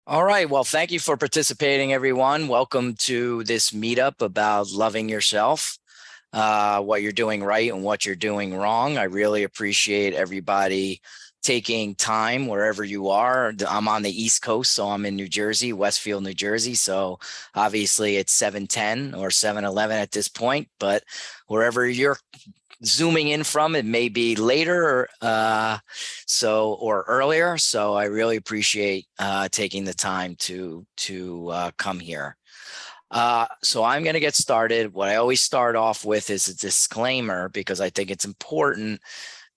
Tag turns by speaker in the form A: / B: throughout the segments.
A: All right. Well, thank you for participating, everyone. Welcome to this meetup about loving yourself, what you're doing right and what you're doing wrong. I really appreciate everybody taking time wherever you are. I'm on the East Coast, so I'm in New Jersey, Westfield, New Jersey. So obviously it's 7:10 or 7:11 at this point, but wherever you're zooming in from, it may be later or earlier. So I really appreciate taking the time to come here. So I'm going to get started. What I always start off with is a disclaimer because I think it's important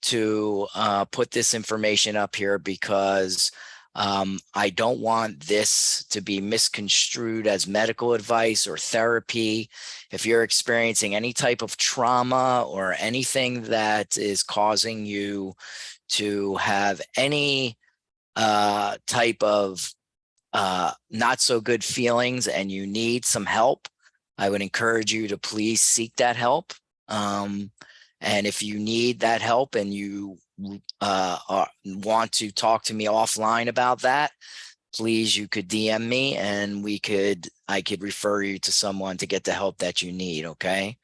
A: to put this information up here because I don't want this to be misconstrued as medical advice or therapy. If you're experiencing any type of trauma or anything that is causing you to have any type of not so good feelings and you need some help, I would encourage you to please seek that help. And if you need that help and you want to talk to me offline about that, please, you could DM me and I could refer you to someone to get the help that you need. Okay.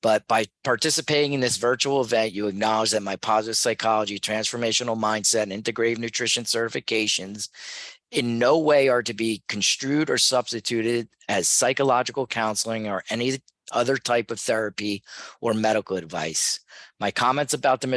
A: But by participating in this virtual event, you acknowledge that my positive psychology, transformational mindset, and integrative nutrition certifications in no way are to be construed or substituted as psychological counseling or any other type of therapy or medical advice. My comments about the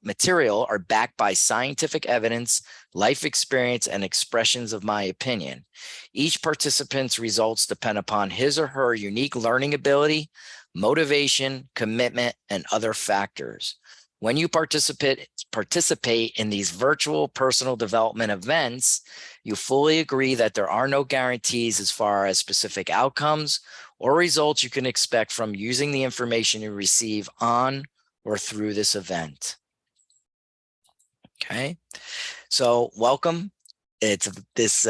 A: material are backed by scientific evidence, life experience, and expressions of my opinion. Each participant's results depend upon his or her unique learning ability, motivation, commitment, and other factors. When you participate in these virtual personal development events, you fully agree that there are no guarantees as far as specific outcomes or results you can expect from using the information you receive on or through this event. Okay, so welcome. This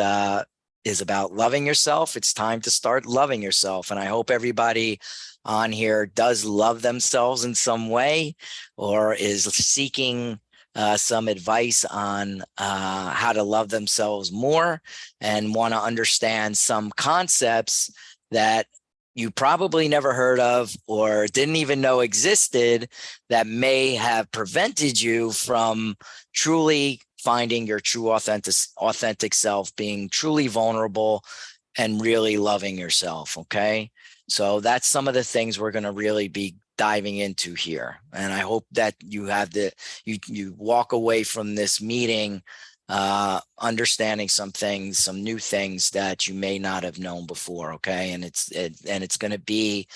A: is about loving yourself. It's time to start loving yourself, and I hope everybody on here does love themselves in some way or is seeking some advice on how to love themselves more and want to understand some concepts that you probably never heard of or didn't even know existed that may have prevented you from truly finding your true authentic self, being truly vulnerable and really loving yourself. Okay. So that's some of the things we're going to really be diving into here. And I hope that you have you walk away from this meeting understanding some things, some new things that you may not have known before. Okay. And it's going to be,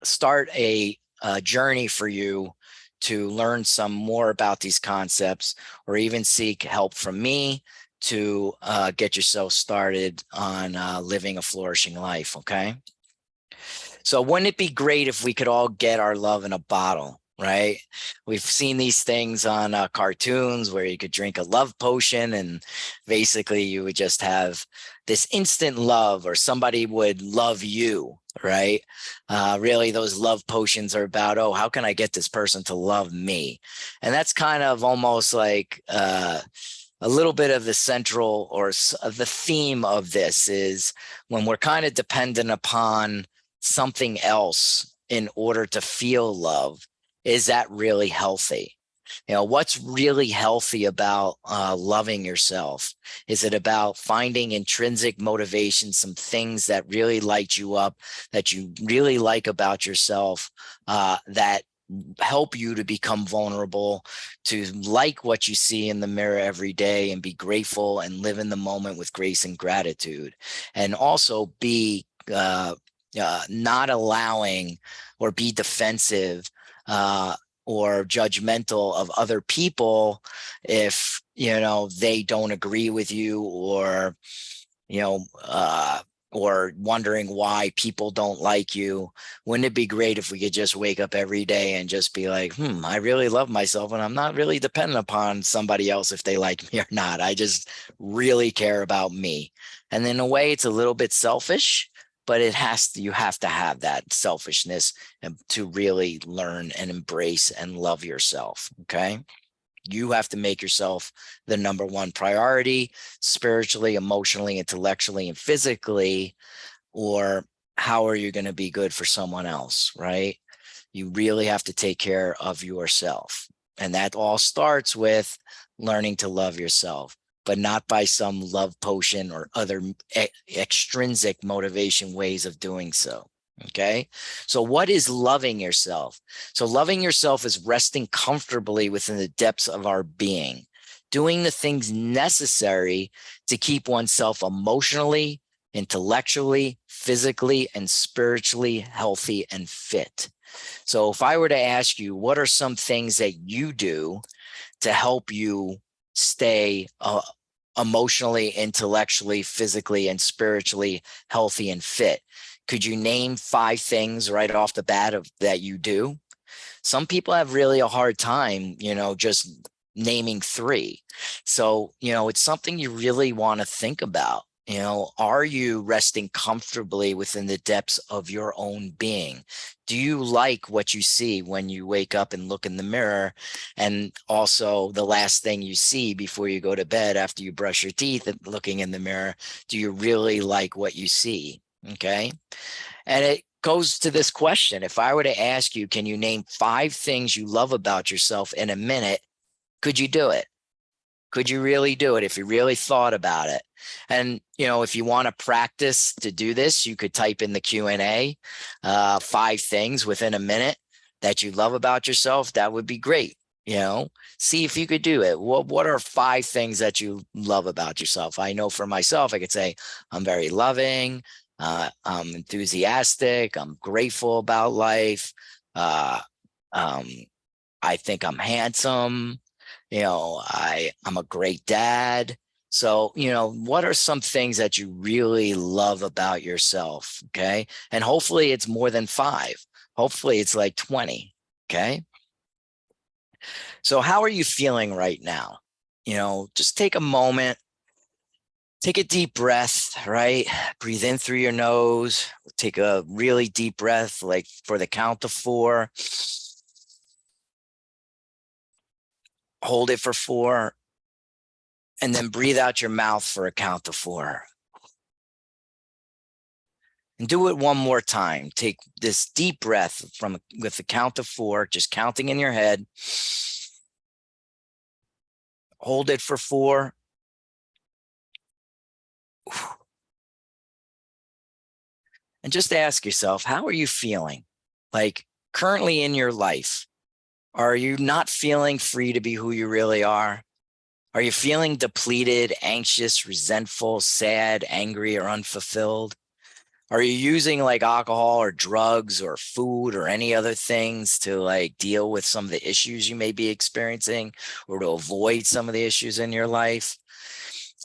A: start a journey for you to learn some more about these concepts or even seek help from me to get yourself started on living a flourishing life. Okay. So wouldn't it be great if we could all get our love in a bottle, right? We've seen these things on cartoons where you could drink a love potion and basically you would just have this instant love or somebody would love you, right? Really, those love potions are about, oh, how can I get this person to love me? And that's kind of almost like a little bit of the central or the theme of this is when we're kind of dependent upon something else in order to feel love, is that really healthy? What's really healthy about loving yourself? Is it about finding intrinsic motivation, some things that really light you up, that you really like about yourself, that help you to become vulnerable, to like what you see in the mirror every day and be grateful and live in the moment with grace and gratitude, and also be not allowing or be defensive or judgmental of other people if they don't agree with you you know or wondering why people don't like you. Wouldn't it be great if we could just wake up every day and just be like, I really love myself and I'm not really dependent upon somebody else if they like me or not. I just really care about me. And in a way, it's a little bit selfish, but you have to have that selfishness and to really learn and embrace and love yourself. Okay. You have to make yourself the number one priority, spiritually, emotionally, intellectually, and physically, or how are you going to be good for someone else, right? You really have to take care of yourself. And that all starts with learning to love yourself, but not by some love potion or other extrinsic motivation ways of doing so. Okay. So, what is loving yourself? So, loving yourself is resting comfortably within the depths of our being, doing the things necessary to keep oneself emotionally, intellectually, physically, and spiritually healthy and fit. So if I were to ask you, what are some things that you do to help you stay emotionally, intellectually, physically, and spiritually healthy and fit? Could you name 5 things right off the bat of that you do? Some people have really a hard time, just naming 3. So, it's something you really want to think about. Are you resting comfortably within the depths of your own being? Do you like what you see when you wake up and look in the mirror? And also, the last thing you see before you go to bed after you brush your teeth and looking in the mirror, do you really like what you see? Okay. And it goes to this question. If I were to ask you, can you name 5 things you love about yourself in a minute? Could you do it? Could you really do it if you really thought about it? And, if you want to practice to do this, you could type in the Q&A, 5 things within a minute that you love about yourself. That would be great. See if you could do it. What are 5 things that you love about yourself? I know for myself, I could say I'm very loving. I'm enthusiastic. I'm grateful about life. Uh, um, I think I'm handsome. I'm a great dad. So, what are some things that you really love about yourself? Okay. And hopefully it's more than 5. Hopefully it's like 20. Okay. So, how are you feeling right now? Just take a moment, take a deep breath, right? Breathe in through your nose, take a really deep breath, like for the count of 4. Hold it for 4, and then breathe out your mouth for a count of 4. And do it one more time. Take this deep breath with the count of 4, just counting in your head. Hold it for 4. And just ask yourself, how are you feeling? Like currently in your life, are you not feeling free to be who you really are? Are you feeling depleted, anxious, resentful, sad, angry, or unfulfilled? Are you using like alcohol or drugs or food or any other things to like deal with some of the issues you may be experiencing or to avoid some of the issues in your life?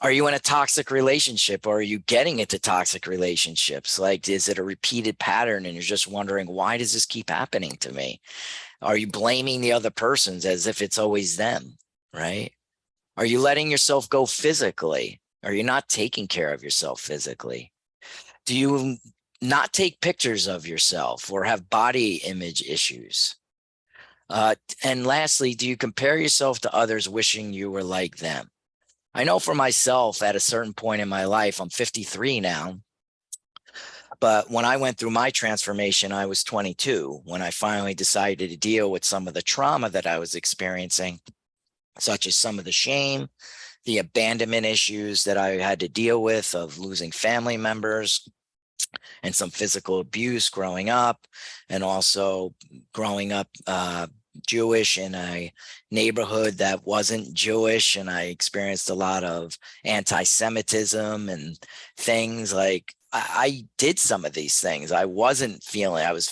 A: Are you in a toxic relationship, or are you getting into toxic relationships? Like, is it a repeated pattern and you're just wondering, why does this keep happening to me? Are you blaming the other persons as if it's always them, right? Are you letting yourself go physically? Are you not taking care of yourself physically? Do you not take pictures of yourself or have body image issues? And lastly, do you compare yourself to others wishing you were like them? I know for myself at a certain point in my life, I'm 53 now, but when I went through my transformation, I was 22 when I finally decided to deal with some of the trauma that I was experiencing, such as some of the shame, the abandonment issues that I had to deal with of losing family members, and some physical abuse growing up, and also growing up Jewish in a neighborhood that wasn't Jewish. And I experienced a lot of anti-Semitism and things like I did some of these things. I was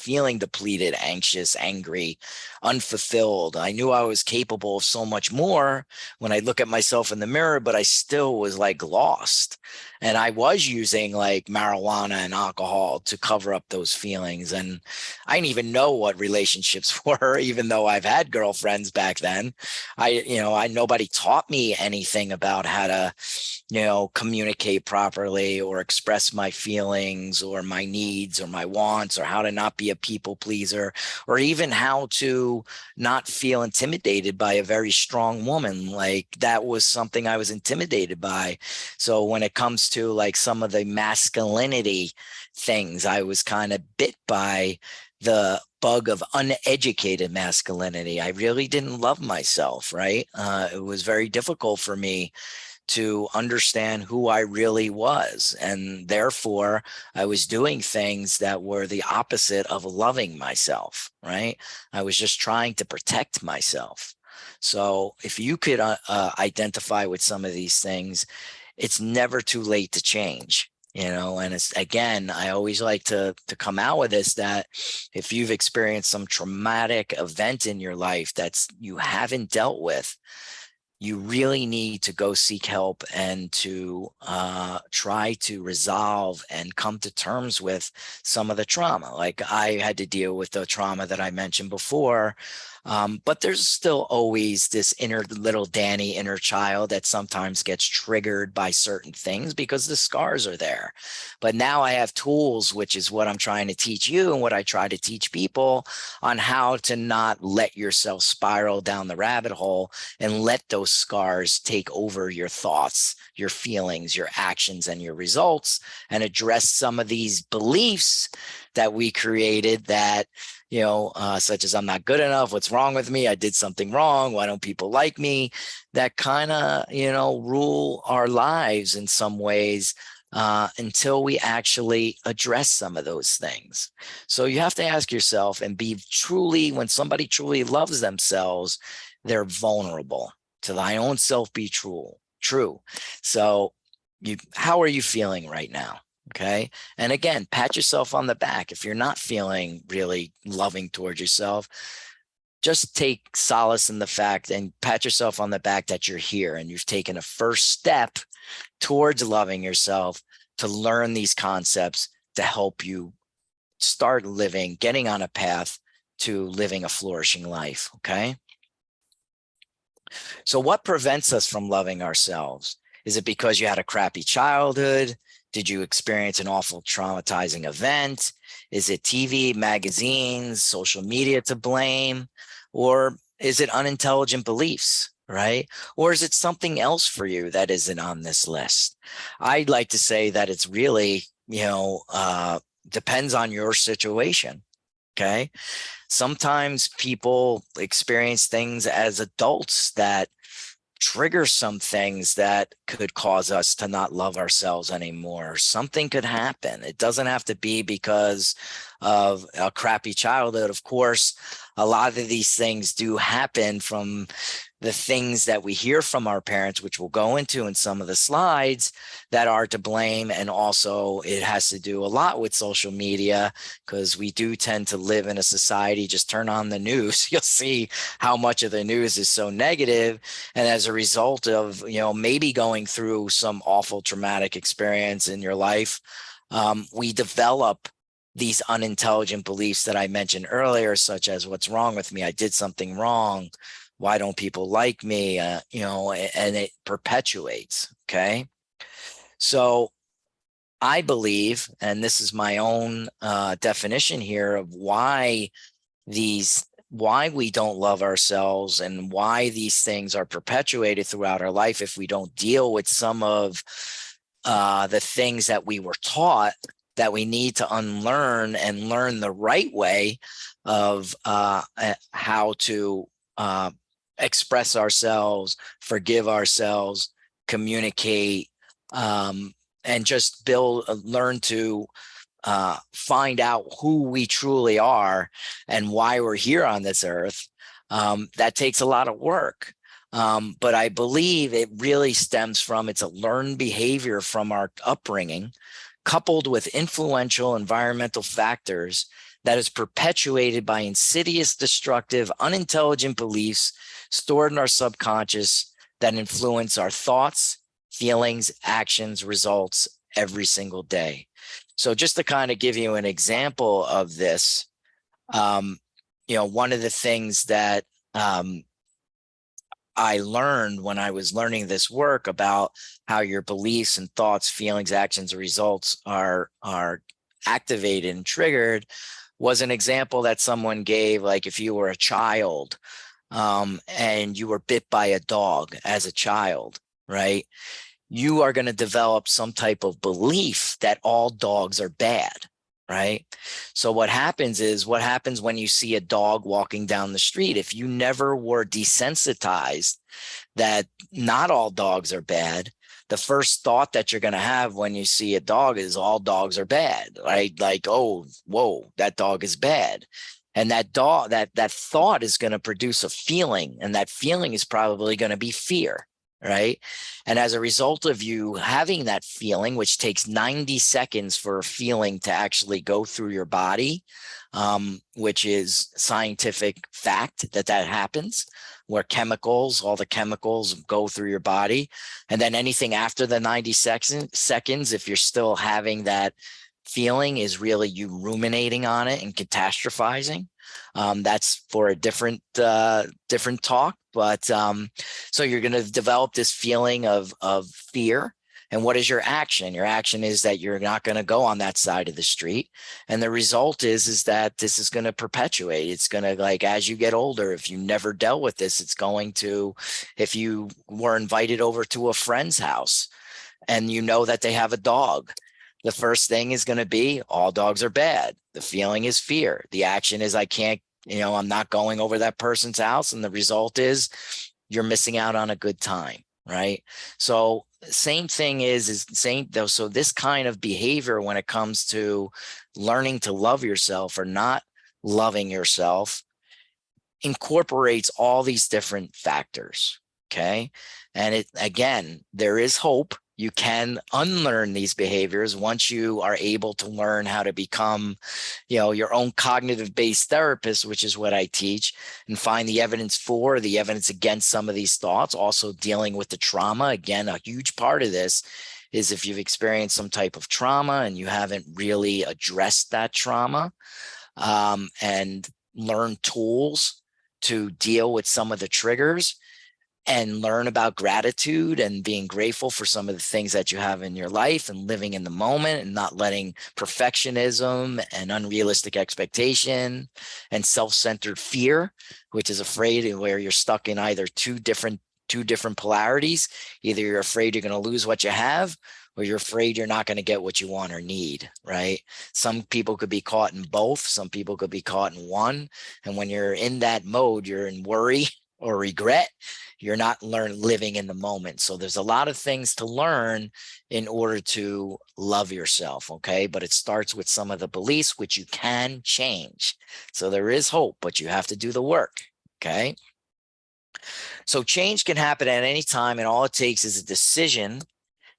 A: feeling depleted, anxious, angry, unfulfilled. I knew I was capable of so much more when I look at myself in the mirror, but I still was like lost. And I was using like marijuana and alcohol to cover up those feelings. And I didn't even know what relationships were, even though I've had girlfriends back then. Nobody taught me anything about how to, communicate properly or express my feelings or my needs or my wants, or how to not be a people pleaser, or even how to to not feel intimidated by a very strong woman. Like that was something I was intimidated by. So when it comes to like some of the masculinity things, I was kind of bit by the bug of uneducated masculinity. I really didn't love myself, right? It was very difficult for me to understand who I really was. And therefore, I was doing things that were the opposite of loving myself, right? I was just trying to protect myself. So if you could identify with some of these things, it's never too late to change. And it's, again, I always like to come out with this, that if you've experienced some traumatic event in your life that's you haven't dealt with, you really need to go seek help and to try to resolve and come to terms with some of the trauma. Like I had to deal with the trauma that I mentioned before, but there's still always this inner little Danny, inner child that sometimes gets triggered by certain things because the scars are there. But now I have tools, which is what I'm trying to teach you and what I try to teach people, on how to not let yourself spiral down the rabbit hole and let those scars take over your thoughts, your feelings, your actions, and your results, and address some of these beliefs that we created that, such as I'm not good enough, what's wrong with me, I did something wrong, why don't people like me, that kind of, rule our lives in some ways, until we actually address some of those things. So you have to ask yourself and be truly, when somebody truly loves themselves, they're vulnerable. To thy own self be true. So how are you feeling right now? Okay. And again, pat yourself on the back. If you're not feeling really loving towards yourself, just take solace in the fact and pat yourself on the back that you're here and you've taken a first step towards loving yourself, to learn these concepts to help you start getting on a path to living a flourishing life. Okay. So what prevents us from loving ourselves? Is it because you had a crappy childhood? Did you experience an awful traumatizing event? Is it TV, magazines, social media to blame? Or is it unintelligent beliefs, right? Or is it something else for you that isn't on this list? I'd like to say that it's really, depends on your situation. Okay. Sometimes people experience things as adults that trigger some things that could cause us to not love ourselves anymore. Something could happen. It doesn't have to be because of a crappy childhood. Of course, a lot of these things do happen from the things that we hear from our parents, which we'll go into in some of the slides, that are to blame. And also it has to do a lot with social media, because we do tend to live in a society. Just turn on the news, you'll see how much of the news is so negative. And as a result of, maybe going through some awful traumatic experience in your life, we develop these unintelligent beliefs that I mentioned earlier, such as what's wrong with me? I did something wrong. Why don't people like me? And it perpetuates. Okay. So I believe, and this is my own definition here of why we don't love ourselves and why these things are perpetuated throughout our life if we don't deal with some of the things that we were taught that we need to unlearn and learn the right way of how to express ourselves, forgive ourselves, communicate, and just learn to find out who we truly are and why we're here on this earth. That takes a lot of work. But I believe it really stems from, it's a learned behavior from our upbringing, coupled with influential environmental factors that is perpetuated by insidious, destructive, unintelligent beliefs stored in our subconscious that influence our thoughts, feelings, actions, results every single day. So just to kind of give you an example of this, one of the things that I learned when I was learning this work about how your beliefs and thoughts, feelings, actions, and results are activated and triggered was an example that someone gave, like if you were a child and you were bit by a dog as a child, right? You are going to develop some type of belief that all dogs are bad, right? So what happens when you see a dog walking down the street? If you never were desensitized that not all dogs are bad, the first thought that you're going to have when you see a dog is all dogs are bad, right? Like, oh, whoa, that dog is bad. And that dog, that thought is going to produce a feeling, and that feeling is probably going to be fear, right? And as a result of you having that feeling, which takes 90 seconds for a feeling to actually go through your body, which is scientific fact that happens, where all the chemicals go through your body. And then anything after the 90 seconds, if you're still having that feeling, is really you ruminating on it and catastrophizing. That's for a different talk. But so you're going to develop this feeling of fear. And what is your action? Your action is that you're not going to go on that side of the street. And the result is that this is going to perpetuate. It's going to, like, as you get older, if you never dealt with this, it's going to, if you were invited over to a friend's house and you know that they have a dog, the first thing is going to be all dogs are bad. The feeling is fear. The action is I can't, I'm not going over that person's house. And the result is you're missing out on a good time, right? So same thing is same though. So this kind of behavior when it comes to learning to love yourself or not loving yourself incorporates all these different factors. Okay. And it, again, there is hope. You can unlearn these behaviors once you are able to learn how to become, your own cognitive based therapist, which is what I teach, and find the evidence for, the evidence against some of these thoughts. Also dealing with the trauma. Again, a huge part of this is if you've experienced some type of trauma and you haven't really addressed that trauma, and learn tools to deal with some of the triggers, and learn about gratitude and being grateful for some of the things that you have in your life and living in the moment and not letting perfectionism and unrealistic expectation and self-centered fear, which is afraid, where you're stuck in either two different polarities. Either you're afraid you're going to lose what you have, or you're afraid you're not going to get what you want or need, right? Some people could be caught in both. Some people could be caught in one. And when you're in that mode, you're in worry or regret. You're not living in the moment. So there's a lot of things to learn in order to love yourself, okay? But it starts with some of the beliefs, which you can change. So there is hope, but you have to do the work, okay? So change can happen at any time, and all it takes is a decision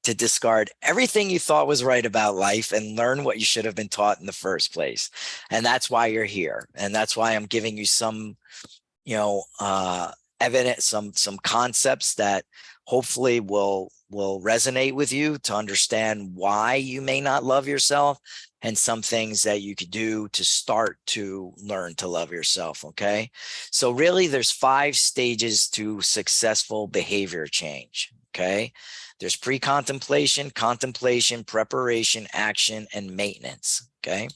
A: to discard everything you thought was right about life and learn what you should have been taught in the first place. And that's why you're here. And that's why I'm giving you some, evidence, some concepts that hopefully will resonate with you to understand why you may not love yourself, and some things that you could do to start to learn to love yourself. Okay. So really there's 5 stages to successful behavior change. Okay. There's pre-contemplation, contemplation, preparation, action, and maintenance. Okay.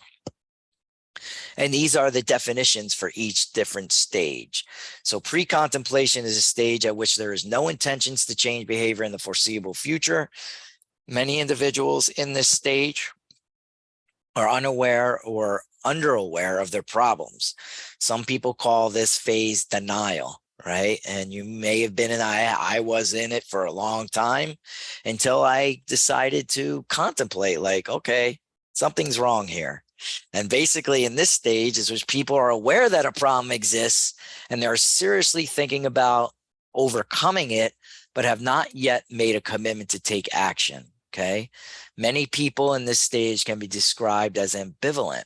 A: And these are the definitions for each different stage. So pre-contemplation is a stage at which there is no intentions to change behavior in the foreseeable future. Many individuals in this stage are unaware or underaware of their problems. Some people call this phase denial, right? And you may have been I was in it for a long time until I decided to contemplate, like, okay, something's wrong here. And basically in this stage is which people are aware that a problem exists and they're seriously thinking about overcoming it, but have not yet made a commitment to take action. Okay. Many people in this stage can be described as ambivalent.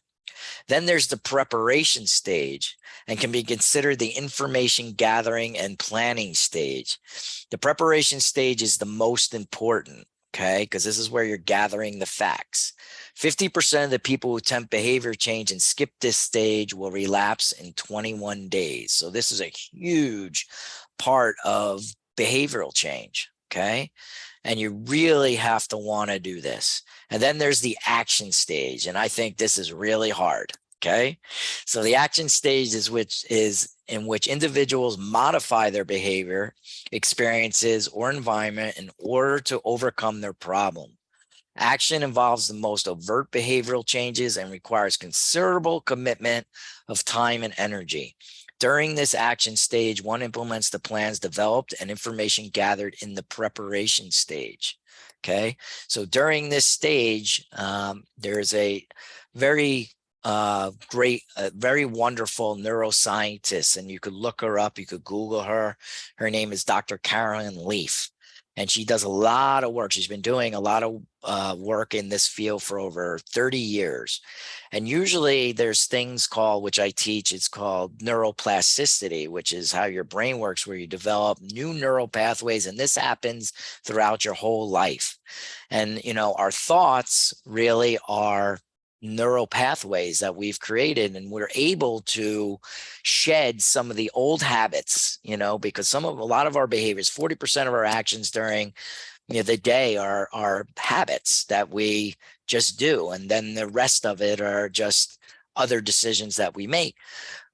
A: Then there's the preparation stage, and can be considered the information gathering and planning stage. The preparation stage is the most important, okay, because this is where you're gathering the facts. 50% of the people who attempt behavior change and skip this stage will relapse in 21 days. So this is a huge part of behavioral change, okay? And you really have to want to do this. And then there's the action stage. And I think this is really hard. Okay. So the action stage is in which individuals modify their behavior, experiences, or environment in order to overcome their problem. Action involves the most overt behavioral changes and requires considerable commitment of time and energy. During this action stage, one implements the plans developed and information gathered in the preparation stage. Okay. So during this stage, there's a very very wonderful neuroscientist, and you could look her up. You could Google her. Her name is Dr. Carolyn Leaf, and she does a lot of work. She's been doing a lot of work in this field for over 30 years. And usually there's things called, which I teach, it's called neuroplasticity, which is how your brain works, where you develop new neural pathways. And this happens throughout your whole life. And, our thoughts really are neural pathways that we've created, and we're able to shed some of the old habits, because a lot of our behaviors, 40% of our actions during the day are habits that we just do, and then the rest of it are just other decisions that we make.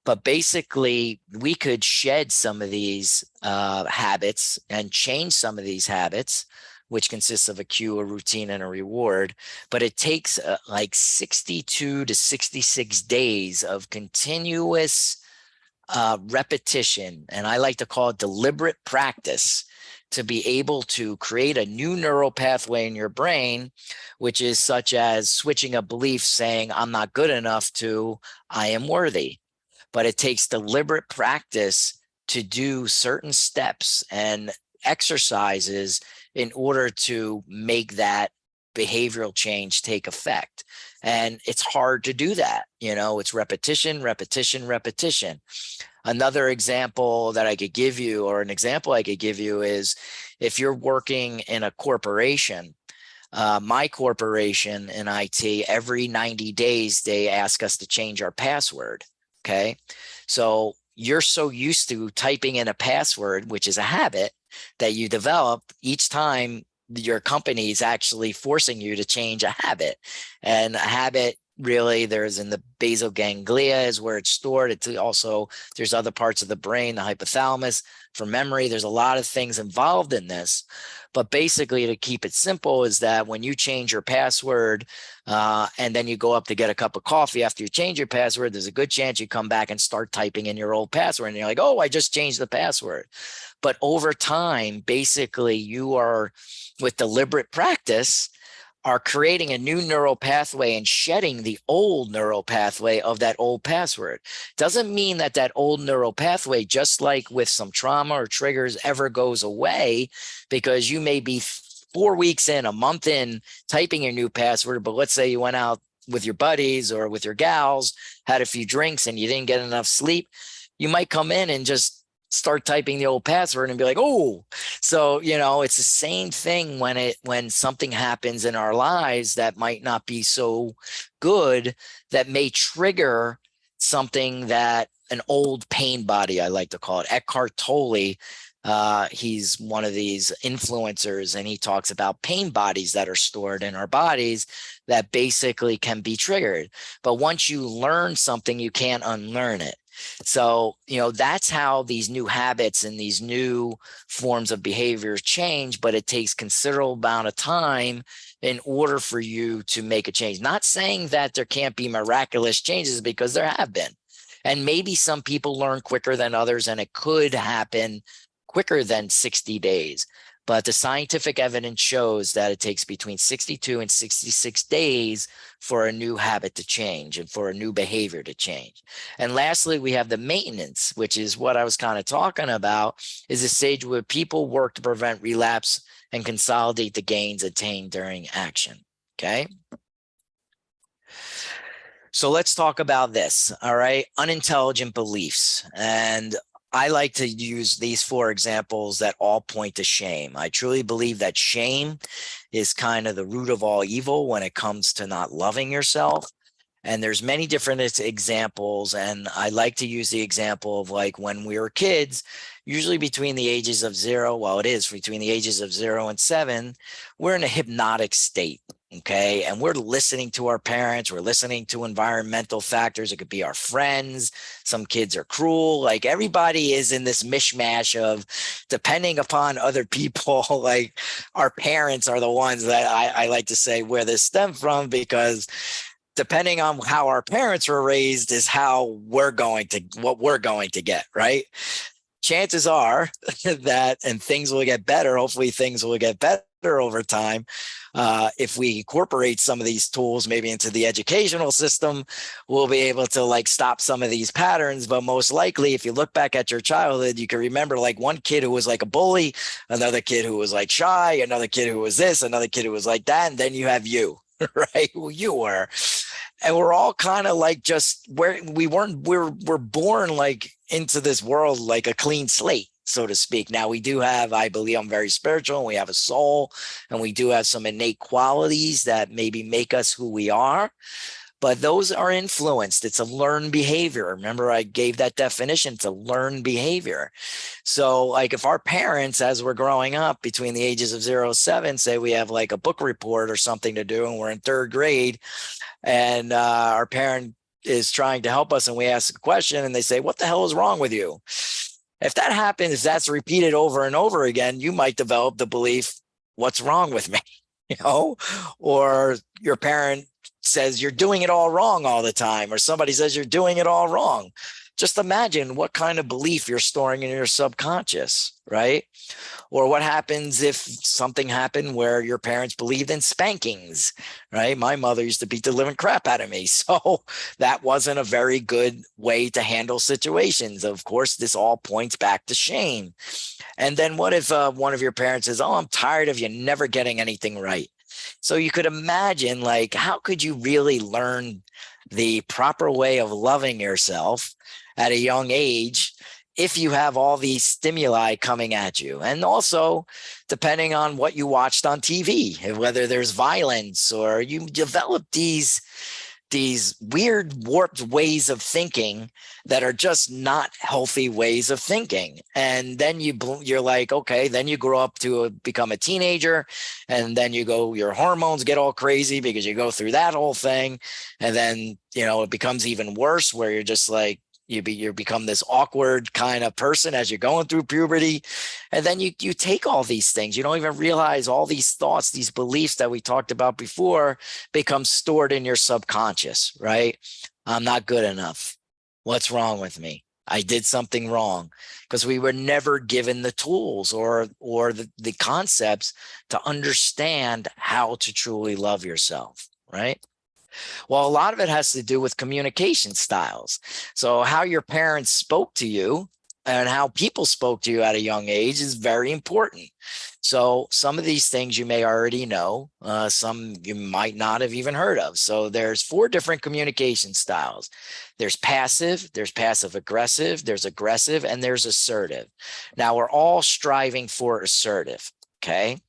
A: But basically, we could shed some of these habits and change some of these habits, which consists of a cue, a routine, and a reward. But it takes like 62 to 66 days of continuous repetition, and I like to call it deliberate practice, to be able to create a new neural pathway in your brain, which is such as switching a belief saying, I'm not good enough, to I am worthy. But it takes deliberate practice to do certain steps and exercises in order to make that behavioral change take effect. And it's hard to do that. It's repetition, repetition, repetition. Another example that I could give you, or an example I could give you, is if you're working in a corporation. My corporation in IT, every 90 days, they ask us to change our password. Okay. So you're so used to typing in a password, which is a habit that you develop each time your company is actually forcing you to change a habit. And a habit, really, there's in the basal ganglia is where it's stored. It's also, there's other parts of the brain, the hypothalamus, for memory. There's a lot of things involved in this. But basically, to keep it simple, is that when you change your password and then you go up to get a cup of coffee after you change your password, there's a good chance you come back and start typing in your old password. And you're like, oh, I just changed the password. But over time, basically, you are, with deliberate practice, are creating a new neural pathway and shedding the old neural pathway of that old password. Doesn't mean that that old neural pathway, just like with some trauma or triggers, ever goes away, because you may be 4 weeks in, a month in, typing your new password. But let's say you went out with your buddies or with your gals, had a few drinks, and you didn't get enough sleep. You might come in and just start typing the old password and be like, oh. So it's the same thing when something happens in our lives that might not be so good, that may trigger something, that an old pain body, I like to call it. Eckhart Tolle, he's one of these influencers, and he talks about pain bodies that are stored in our bodies that basically can be triggered. But once you learn something, you can't unlearn it. So, that's how these new habits and these new forms of behavior change, but it takes considerable amount of time in order for you to make a change. Not saying that there can't be miraculous changes, because there have been. And maybe some people learn quicker than others, and it could happen quicker than 60 days. But the scientific evidence shows that it takes between 62 and 66 days for a new habit to change and for a new behavior to change. And lastly, we have the maintenance, which is what I was kind of talking about, is a stage where people work to prevent relapse and consolidate the gains attained during action. Okay. So let's talk about this. All right. Unintelligent beliefs. And I like to use these 4 examples that all point to shame. I truly believe that shame is kind of the root of all evil when it comes to not loving yourself. And there's many different examples. And I like to use the example of, like, when we were kids, usually between the ages of 0, well, it is between the ages of 0 and 7, we're in a hypnotic state. Okay. And we're listening to our parents. We're listening to environmental factors. It could be our friends. Some kids are cruel. Like everybody is in this mishmash of depending upon other people. Like our parents are the ones that I like to say where this stemmed from, because depending on how our parents were raised is how what we're going to get, right? Chances are that, and things will get better. Hopefully things will get better over time. If we incorporate some of these tools maybe into the educational system, we'll be able to like stop some of these patterns. But most likely, if you look back at your childhood, you can remember like one kid who was like a bully, another kid who was like shy, another kid who was this, another kid who was like that. And then you have you, right? Who you were. And we're all kind of like just where we weren't, we're born like into this world like a clean slate, so to speak. Now we do have, I believe I'm very spiritual, and we have a soul, and we do have some innate qualities that maybe make us who we are, but those are influenced. It's a learned behavior. Remember, I gave that definition. It's a learned behavior. So like if our parents, as we're growing up between the ages of 0 to 7, say we have like a book report or something to do, and we're in third grade, and our parent is trying to help us, and we ask a question and they say, what the hell is wrong with you? If that happens, if that's repeated over and over again, you might develop the belief, what's wrong with me? You know, or your parent says you're doing it all wrong all the time, or somebody says you're doing it all wrong. Just imagine what kind of belief you're storing in your subconscious, right? Or what happens if something happened where your parents believed in spankings, right? My mother used to beat the living crap out of me. So that wasn't a very good way to handle situations. Of course, this all points back to shame. And then what if one of your parents says, oh, I'm tired of you never getting anything right? So you could imagine, like, how could you really learn the proper way of loving yourself at a young age if you have all these stimuli coming at you? And also, depending on what you watched on TV, whether there's violence or you develop these weird warped ways of thinking that are just not healthy ways of thinking. And then you're like, okay, then you grow up to become a teenager, and then your hormones get all crazy because you go through that whole thing. And then, it becomes even worse where you're just like, you become this awkward kind of person as you're going through puberty. And then you take all these things. You don't even realize all these thoughts, these beliefs that we talked about before become stored in your subconscious, right? I'm not good enough. What's wrong with me? I did something wrong, because we were never given the tools or the concepts to understand how to truly love yourself, right? Well, a lot of it has to do with communication styles. So how your parents spoke to you and how people spoke to you at a young age is very important. So some of these things you may already know, some you might not have even heard of. So there's 4 different communication styles. There's passive aggressive, there's aggressive, and there's assertive. Now we're all striving for assertive, okay?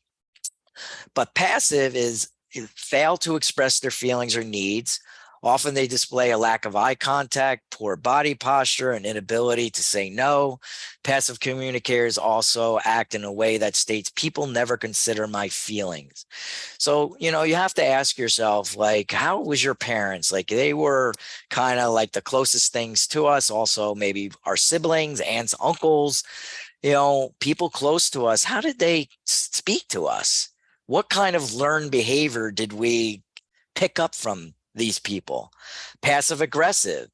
A: But passive is fail to express their feelings or needs. Often they display a lack of eye contact, poor body posture, and inability to say no. Passive communicators also act in a way that states, people never consider my feelings. So, you have to ask yourself, like, how was your parents? Like, they were kind of like the closest things to us. Also, maybe our siblings, aunts, uncles, people close to us. How did they speak to us? What kind of learned behavior did we pick up from these people? Passive aggressive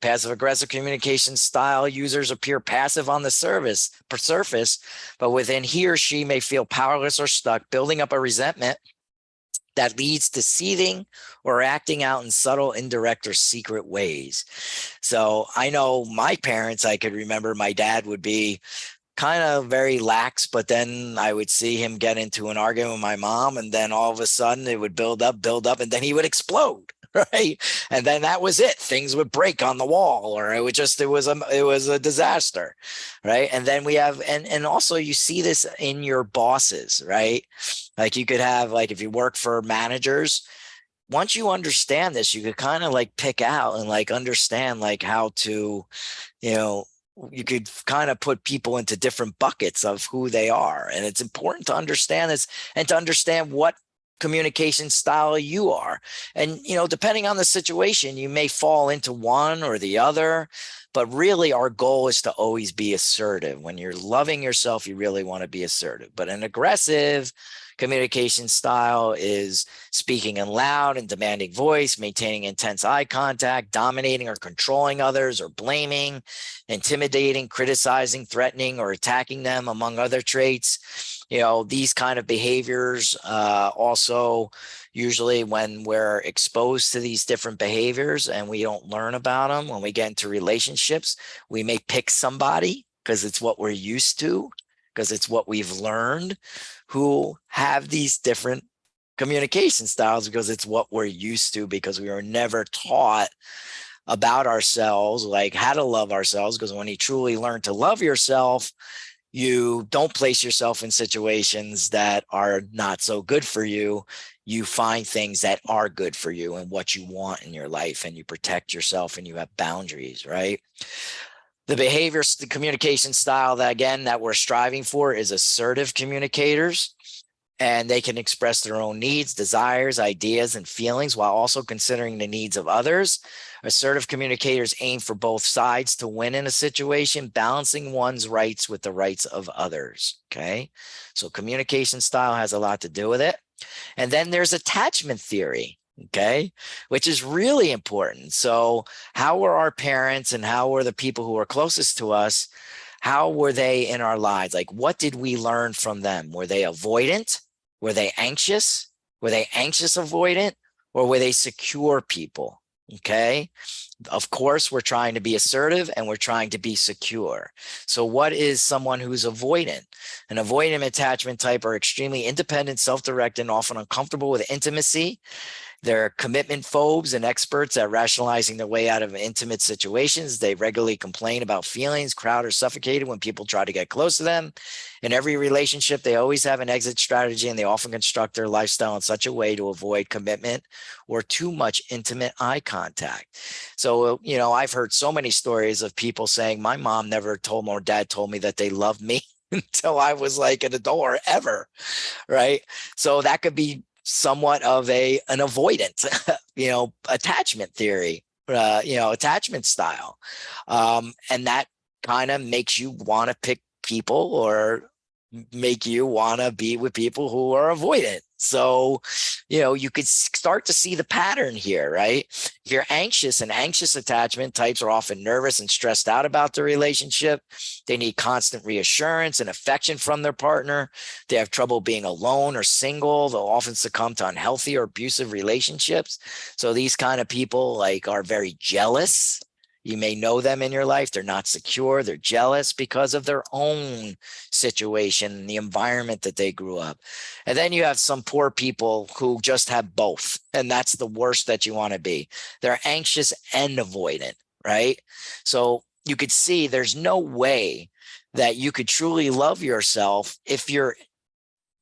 A: communication style users appear passive on the surface, but within he or she may feel powerless or stuck, building up a resentment that leads to seething or acting out in subtle, indirect, or secret ways. So I know my parents, I could remember my dad would be kind of very lax, but then I would see him get into an argument with my mom, and then all of a sudden it would build up, and then he would explode. Right. And then that was it. Things would break on the wall, or it was a disaster. Right. And then we have, and also you see this in your bosses, right? Like you could have, like, if you work for managers, once you understand this, you could kind of like pick out and like understand like how to, you could kind of put people into different buckets of who they are. And it's important to understand this and to understand what communication style you are. And, depending on the situation, you may fall into one or the other, but really our goal is to always be assertive. When you're loving yourself, you really want to be assertive. But an aggressive communication style is speaking in loud and demanding voice, maintaining intense eye contact, dominating or controlling others, or blaming, intimidating, criticizing, threatening, or attacking them, among other traits. These kind of behaviors also, usually when we're exposed to these different behaviors and we don't learn about them, when we get into relationships, we may pick somebody because it's what we're used to, because it's what we've learned, who have these different communication styles because it's what we're used to, because we were never taught about ourselves, like how to love ourselves. Because when you truly learn to love yourself, you don't place yourself in situations that are not so good for you. You find things that are good for you and what you want in your life, and you protect yourself and you have boundaries, right? The behaviors, the communication style that we're striving for is assertive communicators, and they can express their own needs, desires, ideas, and feelings while also considering the needs of others. Assertive communicators aim for both sides to win in a situation, balancing one's rights with the rights of others. Okay. So communication style has a lot to do with it. And then there's attachment theory. Okay, which is really important. So, how were our parents and how were the people who were closest to us? How were they in our lives? Like, what did we learn from them? Were they avoidant? Were they anxious? Were they anxious avoidant? Or were they secure people? Okay. Of course, we're trying to be assertive and we're trying to be secure. So what is someone who's avoidant? An avoidant attachment type are extremely independent, self-directed, and often uncomfortable with intimacy. They're commitment phobes and experts at rationalizing their way out of intimate situations. They regularly complain about feelings, crowded or suffocated when people try to get close to them. In every relationship, they always have an exit strategy, and they often construct their lifestyle in such a way to avoid commitment or too much intimate eye contact. So, I've heard so many stories of people saying, my mom never told me or dad told me that they loved me until I was like an adult or ever, right? So that could be somewhat of an avoidant, attachment theory, attachment style. And that kind of makes you want to pick people or make you want to be with people who are avoidant. So, you could start to see the pattern here, right? If you're anxious, and anxious attachment types are often nervous and stressed out about the relationship. They need constant reassurance and affection from their partner. They have trouble being alone or single. They'll often succumb to unhealthy or abusive relationships. So these kind of people are very jealous. You may know them in your life. They're not secure. They're jealous because of their own situation, the environment that they grew up. And then you have some poor people who just have both. And that's the worst that you want to be. They're anxious and avoidant, right? So you could see there's no way that you could truly love yourself if you're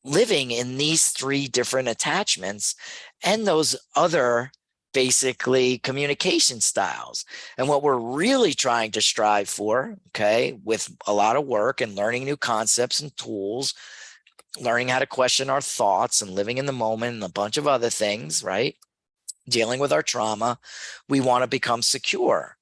A: living in these three different attachments and those other basically communication styles. And what we're really trying to strive for, okay, with a lot of work and learning new concepts and tools, learning how to question our thoughts and living in the moment and a bunch of other things, right? Dealing with our trauma, we want to become secure.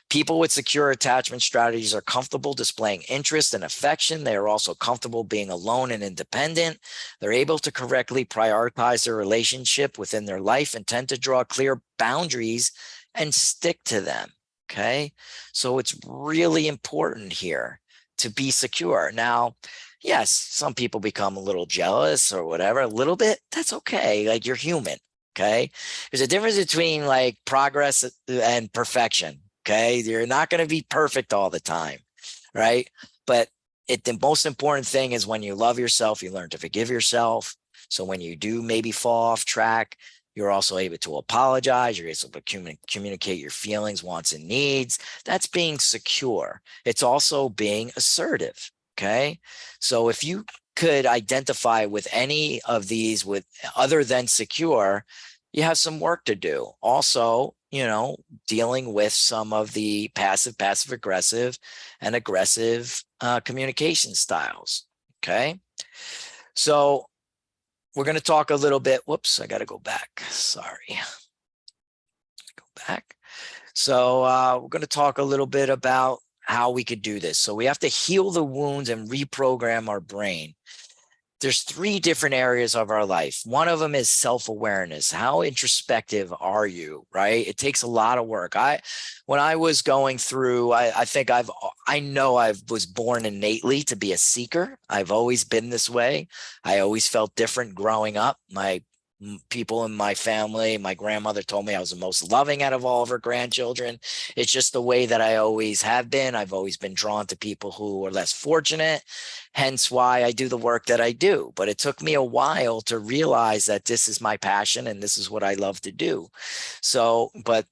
A: People with secure attachment strategies are comfortable displaying interest and affection. They are also comfortable being alone and independent. They're able to correctly prioritize their relationship within their life and tend to draw clear boundaries and stick to them. Okay. So it's really important here to be secure. Now, yes, some people become a little jealous or whatever, a little bit. That's okay. Like, you're human. Okay. There's a difference between like progress and perfection. Okay. You're not going to be perfect all the time. Right. But the most important thing is when you love yourself, you learn to forgive yourself. So when you do maybe fall off track, you're also able to apologize. You're able to communicate your feelings, wants, and needs. That's being secure. It's also being assertive. Okay. So if you could identify with any of these with other than secure, you have some work to do. Also, dealing with some of the passive aggressive and aggressive communication styles. Okay. So we're going to talk a little bit. Whoops, I got to go back. Sorry. Go back. So we're going to talk a little bit about how we could do this. So we have to heal the wounds and reprogram our brain. There's three different areas of our life. One of them is self-awareness. How introspective are you, right? It takes a lot of work. When I was going through, I know I was born innately to be a seeker. I've always been this way. I always felt different growing up. My people in my family, my grandmother told me I was the most loving out of all of her grandchildren. It's just the way that I always have been. I've always been drawn to people who are less fortunate, hence why I do the work that I do. But it took me a while to realize that this is my passion and this is what I love to do. So, but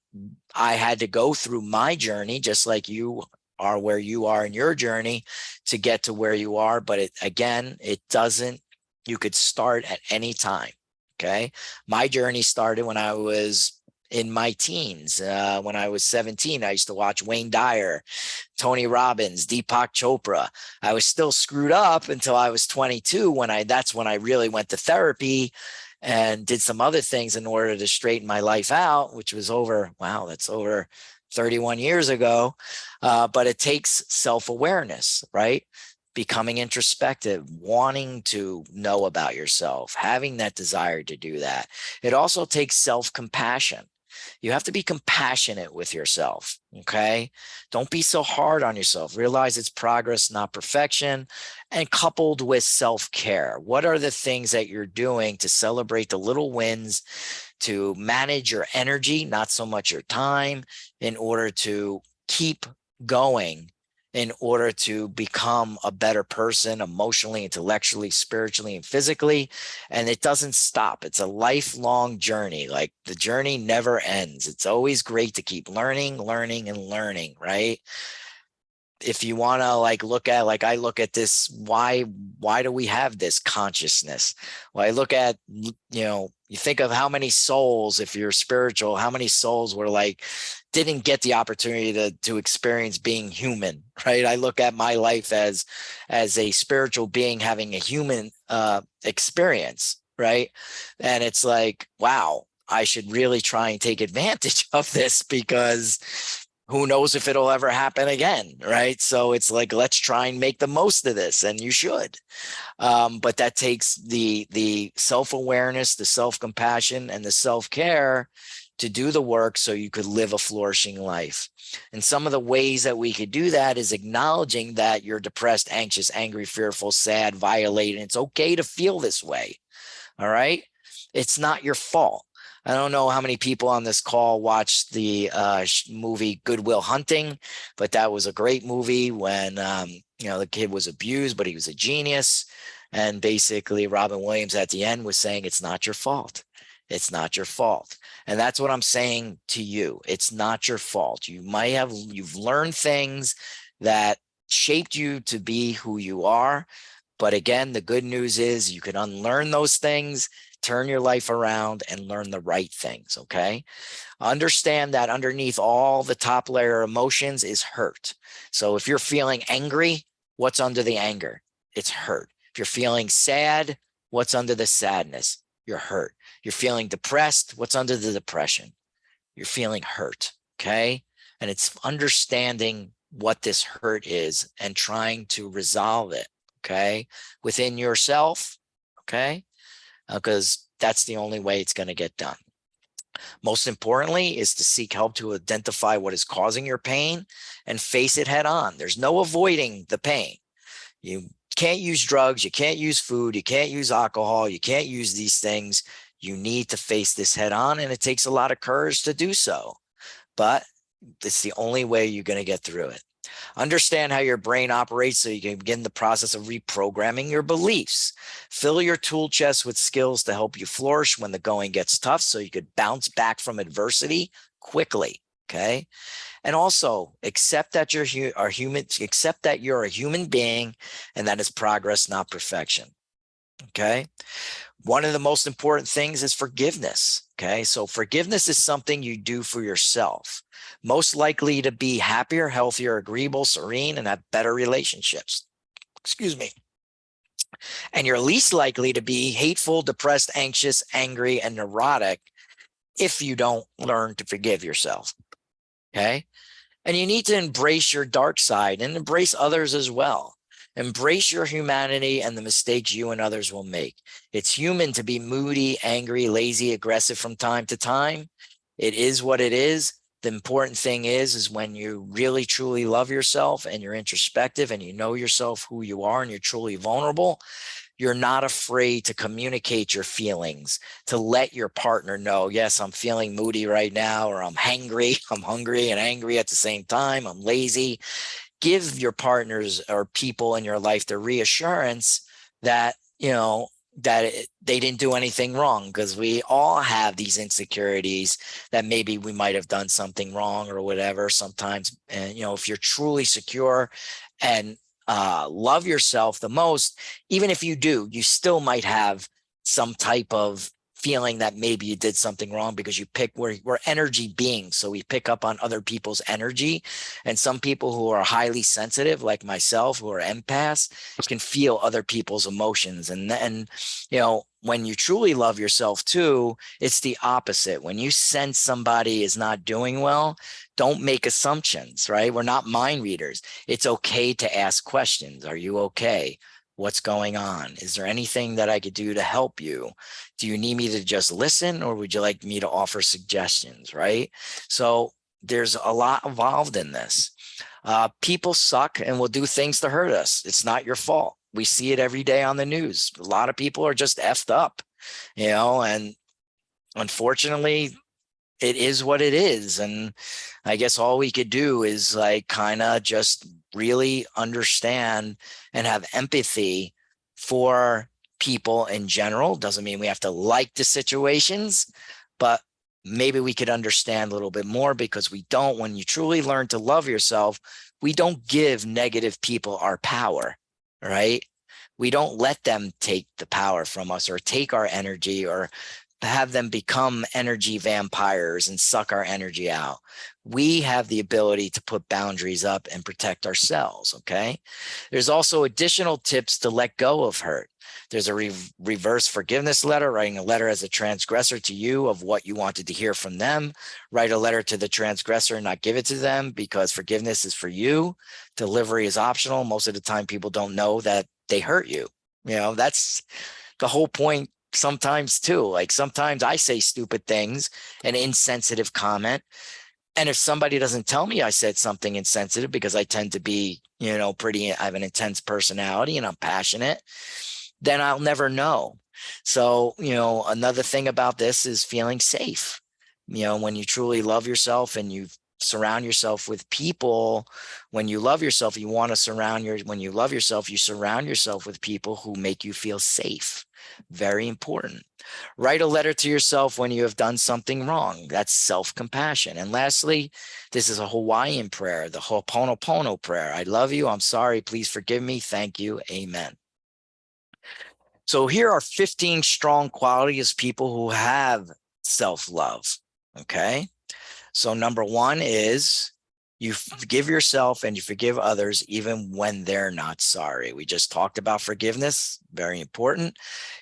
A: I had to go through my journey, just like you are where you are in your journey to get to where you are. But it doesn't, you could start at any time. Okay. My journey started when I was in my teens. When I was 17, I used to watch Wayne Dyer, Tony Robbins, Deepak Chopra. I was still screwed up until I was 22 that's when I really went to therapy and did some other things in order to straighten my life out, which was that's over 31 years ago. But it takes self-awareness, right? Becoming introspective, wanting to know about yourself, having that desire to do that. It also takes self-compassion. You have to be compassionate with yourself. Okay. Don't be so hard on yourself. Realize it's progress, not perfection. And coupled with self-care, what are the things that you're doing to celebrate the little wins, to manage your energy, not so much your time, in order to keep going, in order to become a better person emotionally, intellectually, spiritually, and physically. And it doesn't stop. It's a lifelong journey. Like the journey never ends. It's always great to keep learning, and learning, right? If you want to look at, I look at this, why do we have this consciousness? Well, I look at, you think of how many souls, if you're spiritual, how many souls were didn't get the opportunity to experience being human, right? I look at my life as a spiritual being having a human experience, right? And it's wow, I should really try and take advantage of this, because who knows if it'll ever happen again, right? So it's let's try and make the most of this, and you should. But that takes the self-awareness, the self-compassion, and the self-care to do the work so you could live a flourishing life. And some of the ways that we could do that is acknowledging that you're depressed, anxious, angry, fearful, sad, violated. It's okay to feel this way. All right. It's not your fault. I don't know how many people on this call watched the movie Good Will Hunting, but that was a great movie when, the kid was abused, but he was a genius. And basically Robin Williams at the end was saying, it's not your fault. It's not your fault. And that's what I'm saying to you. It's not your fault. You've learned things that shaped you to be who you are. But again, the good news is you can unlearn those things, turn your life around, and learn the right things, okay? Understand that underneath all the top layer emotions is hurt. So if you're feeling angry, what's under the anger? It's hurt. If you're feeling sad, what's under the sadness? You're hurt. You're feeling depressed, what's under the depression? You're feeling hurt, okay? And it's understanding what this hurt is and trying to resolve it, okay, within yourself, okay? Because that's the only way it's going to get done. Most importantly is to seek help to identify what is causing your pain and face it head on. There's no avoiding the pain. You can't use drugs. You can't use food. You can't use alcohol. You can't use these things. You need to face this head on, and it takes a lot of courage to do so. But it's the only way you're going to get through it. Understand how your brain operates so you can begin the process of reprogramming your beliefs. Fill your tool chest with skills to help you flourish when the going gets tough so you could bounce back from adversity quickly, okay? And also accept that you're human, accept that you're a human being and that is progress, not perfection, okay? One of the most important things is forgiveness. Okay. So forgiveness is something you do for yourself, most likely to be happier, healthier, agreeable, serene, and have better relationships. Excuse me. And you're least likely to be hateful, depressed, anxious, angry, and neurotic if you don't learn to forgive yourself. Okay. And you need to embrace your dark side and embrace others as well. Embrace your humanity and the mistakes you and others will make. It's human to be moody, angry, lazy, aggressive from time to time. It is what it is. The important thing is when you really truly love yourself and you're introspective and you know yourself, who you are, and you're truly vulnerable, you're not afraid to communicate your feelings, to let your partner know, yes, I'm feeling moody right now, or I'm hangry, I'm hungry and angry at the same time, I'm lazy. Give your partners or people in your life the reassurance that, they didn't do anything wrong, because we all have these insecurities that maybe we might have done something wrong or whatever sometimes. And, if you're truly secure and love yourself the most, even if you do, you still might have some type of feeling that maybe you did something wrong, because we're energy beings. So we pick up on other people's energy. And some people who are highly sensitive, like myself, who are empaths, can feel other people's emotions. And when you truly love yourself too, it's the opposite. When you sense somebody is not doing well, don't make assumptions, right? We're not mind readers. It's okay to ask questions. Are you okay? What's going on? Is there anything that I could do to help you? Do you need me to just listen, or would you like me to offer suggestions, right? So there's a lot involved in this. People suck and will do things to hurt us. It's not your fault. We see it every day on the news. A lot of people are just effed up, and unfortunately, it is what it is. And I guess all we could do is like kind of just really understand and have empathy for people in general. Doesn't mean we have to like the situations, but maybe we could understand a little bit more, because when you truly learn to love yourself, we don't give negative people our power, right? We don't let them take the power from us or take our energy or have them become energy vampires and suck our energy out. We have the ability to put boundaries up and protect ourselves. Okay. There's also additional tips to let go of hurt. There's a reverse forgiveness letter, writing a letter as a transgressor to you of what you wanted to hear from them. Write a letter to the transgressor and not give it to them, because forgiveness is for you. Delivery is optional. Most of the time, people don't know that they hurt you. That's the whole point sometimes too. Like sometimes I say stupid things, an insensitive comment. And if somebody doesn't tell me I said something insensitive, because I tend to be, I have an intense personality and I'm passionate, then I'll never know. So, another thing about this is feeling safe. When you truly love yourself and you surround yourself with people, when you love yourself, when you love yourself, you surround yourself with people who make you feel safe. Very important. Write a letter to yourself when you have done something wrong. That's self-compassion. And lastly, this is a Hawaiian prayer, the Ho'oponopono prayer. I love you. I'm sorry. Please forgive me. Thank you. Amen. So here are 15 strong qualities of people who have self-love. Okay. So number one is you forgive yourself and you forgive others even when they're not sorry. We just talked about forgiveness, very important.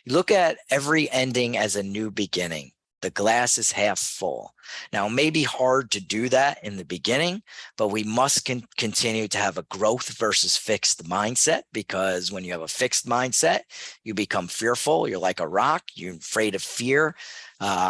A: You look at every ending as a new beginning. The glass is half full. Now, it may be hard to do that in the beginning, but we must continue to have a growth versus fixed mindset, because when you have a fixed mindset, you become fearful. You're like a rock. You're afraid of fear.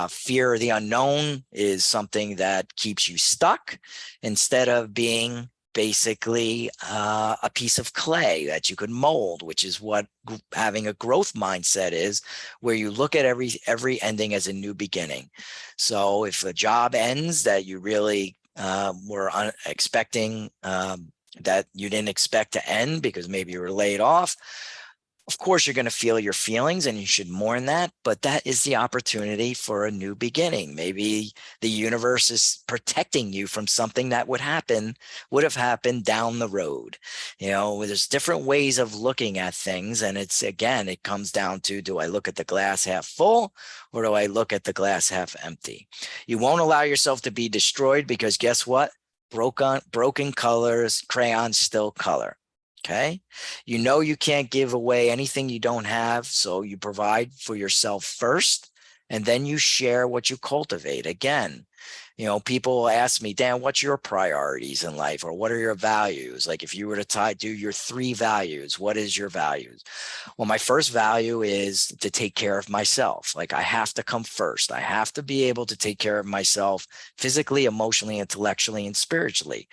A: Fear of the unknown is something that keeps you stuck, instead of being basically a piece of clay that you could mold, which is what having a growth mindset is, where you look at every ending as a new beginning. So if a job ends that you really were expecting, that you didn't expect to end because maybe you were laid off, of course, you're going to feel your feelings and you should mourn that, but that is the opportunity for a new beginning. Maybe the universe is protecting you from something that would have happened down the road. There's different ways of looking at things. And it comes down to, do I look at the glass half full, or do I look at the glass half empty? You won't allow yourself to be destroyed, because guess what? Broken colors, crayons still color. Okay. You know you can't give away anything you don't have, so you provide for yourself first, and then you share what you cultivate. Again, people ask me, Dan, what's your priorities in life, or what are your values? Like, if you were to do your 3 values, what is your values? Well, my first value is to take care of myself. Like, I have to come first. I have to be able to take care of myself physically, emotionally, intellectually, and spiritually.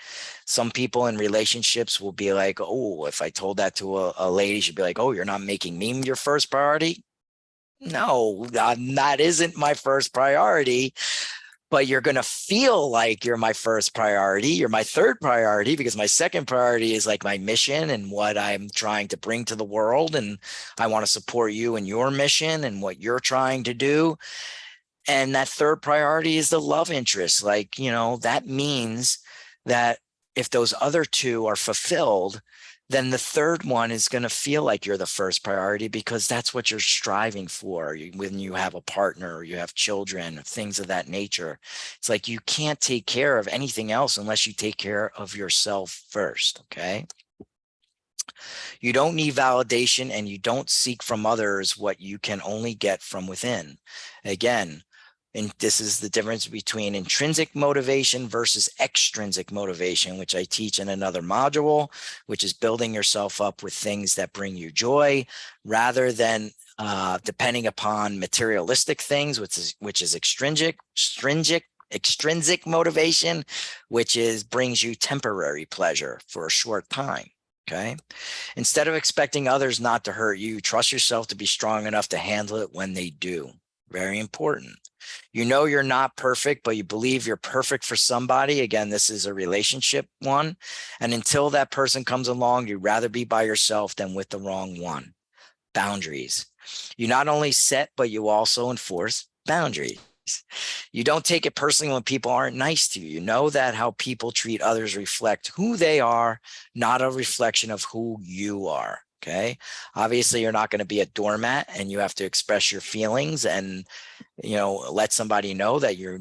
A: Some people in relationships will be like, oh, if I told that to a lady, she'd be like, oh, you're not making me your first priority. No, that isn't my first priority, but you're going to feel like you're my first priority. You're my third priority, because my second priority is like my mission and what I'm trying to bring to the world. And I want to support you in your mission and what you're trying to do. And that third priority is the love interest. Like, that means that if those other two are fulfilled, then the third one is going to feel like you're the first priority, because that's what you're striving for when you have a partner or you have children, things of that nature. It's like you can't take care of anything else unless you take care of yourself first. Okay. You don't need validation, and you don't seek from others what you can only get from within. Again, and this is the difference between intrinsic motivation versus extrinsic motivation, which I teach in another module, which is building yourself up with things that bring you joy rather than depending upon materialistic things, which is extrinsic motivation, which brings you temporary pleasure for a short time. Okay. Instead of expecting others not to hurt you, trust yourself to be strong enough to handle it when they do. Very important. You know you're not perfect, but you believe you're perfect for somebody. Again, this is a relationship one. And until that person comes along, you'd rather be by yourself than with the wrong one. Boundaries. You not only set, but you also enforce boundaries. You don't take it personally when people aren't nice to you. You know that how people treat others reflect who they are, not a reflection of who you are. Okay. Obviously, you're not going to be a doormat, and you have to express your feelings and, let somebody know that you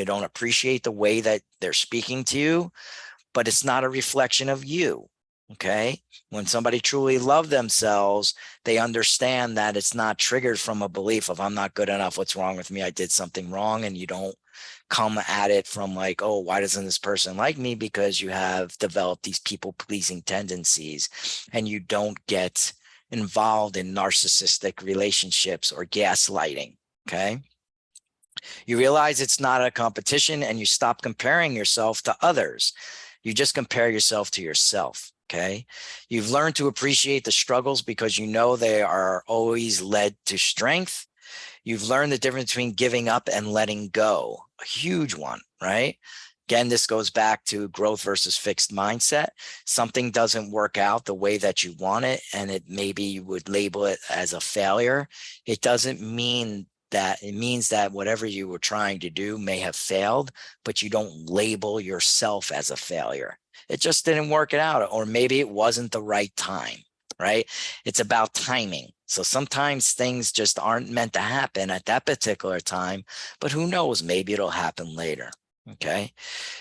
A: don't appreciate the way that they're speaking to you, but it's not a reflection of you. Okay. When somebody truly loves themselves, they understand that it's not triggered from a belief of I'm not good enough. What's wrong with me? I did something wrong. And you don't come at it from like, oh, why doesn't this person like me? Because you have developed these people pleasing tendencies, and you don't get involved in narcissistic relationships or gaslighting. Okay. You realize it's not a competition, and you stop comparing yourself to others. You just compare yourself to yourself. Okay. You've learned to appreciate the struggles because you know they are always led to strength. You've learned the difference between giving up and letting go, a huge one, right? Again, this goes back to growth versus fixed mindset. Something doesn't work out the way that you want it, and maybe you would label it as a failure. It doesn't mean that. It means that whatever you were trying to do may have failed, but you don't label yourself as a failure. It just didn't work it out, or maybe it wasn't the right time, right? It's about timing. So sometimes things just aren't meant to happen at that particular time, but who knows, maybe it'll happen later. Okay.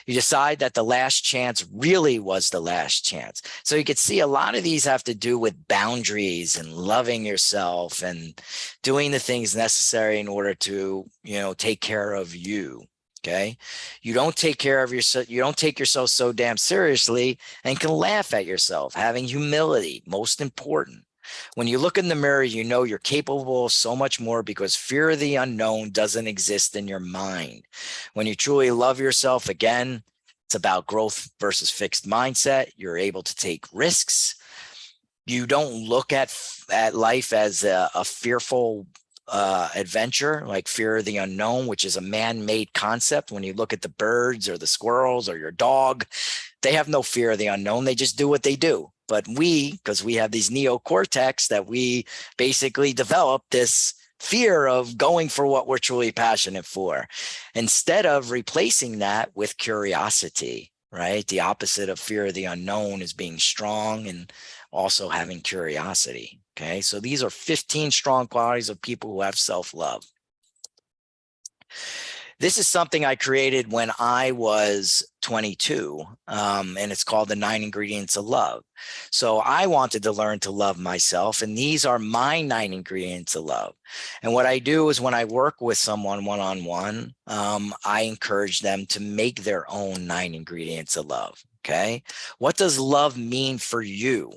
A: You decide that the last chance really was the last chance. So you could see a lot of these have to do with boundaries and loving yourself and doing the things necessary in order to, take care of you. Okay. You don't take care of yourself. You don't take yourself so damn seriously and can laugh at yourself. Having humility, most important. When you look in the mirror, you know you're capable of so much more because fear of the unknown doesn't exist in your mind. When you truly love yourself, again, it's about growth versus fixed mindset. You're able to take risks. You don't look at life as a fearful adventure, like fear of the unknown, which is a man-made concept. When you look at the birds or the squirrels or your dog, they have no fear of the unknown. They just do what they do. But because we have these neocortex that we basically develop this fear of going for what we're truly passionate for, instead of replacing that with curiosity, right? The opposite of fear of the unknown is being strong and also having curiosity. Okay. So these are 15 strong qualities of people who have self-love. This is something I created when I was 22, and it's called The 9 Ingredients of Love. So I wanted to learn to love myself, and these are my 9 ingredients of love. And what I do is when I work with someone one-on-one, I encourage them to make their own 9 ingredients of love. Okay. What does love mean for you?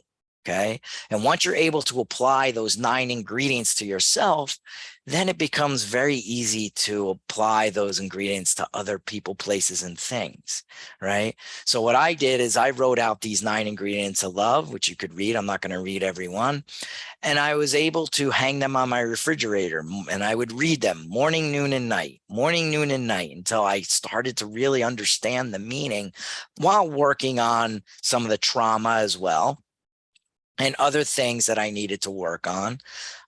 A: Okay. And once you're able to apply those 9 ingredients to yourself, then it becomes very easy to apply those ingredients to other people, places, and things, right? So what I did is I wrote out these 9 ingredients of love, which you could read. I'm not going to read every one. And I was able to hang them on my refrigerator, and I would read them morning, noon, and night, until I started to really understand the meaning while working on some of the trauma as well and other things that I needed to work on,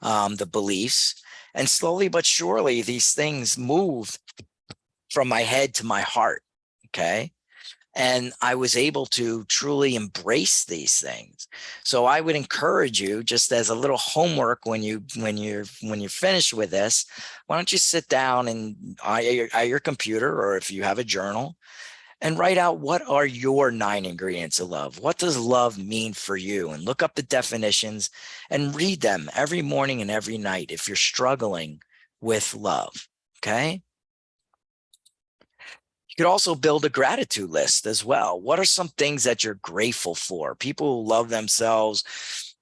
A: the beliefs. And slowly but surely, these things move from my head to my heart. Okay. And I was able to truly embrace these things. So I would encourage you, just as a little homework, when you're finished with this, why don't you sit down and at your computer, or if you have a journal, and write out, what are your 9 ingredients of love? What does love mean for you? And look up the definitions and read them every morning and every night if you're struggling with love. Okay. You could also build a gratitude list as well. What are some things that you're grateful for? People who love themselves,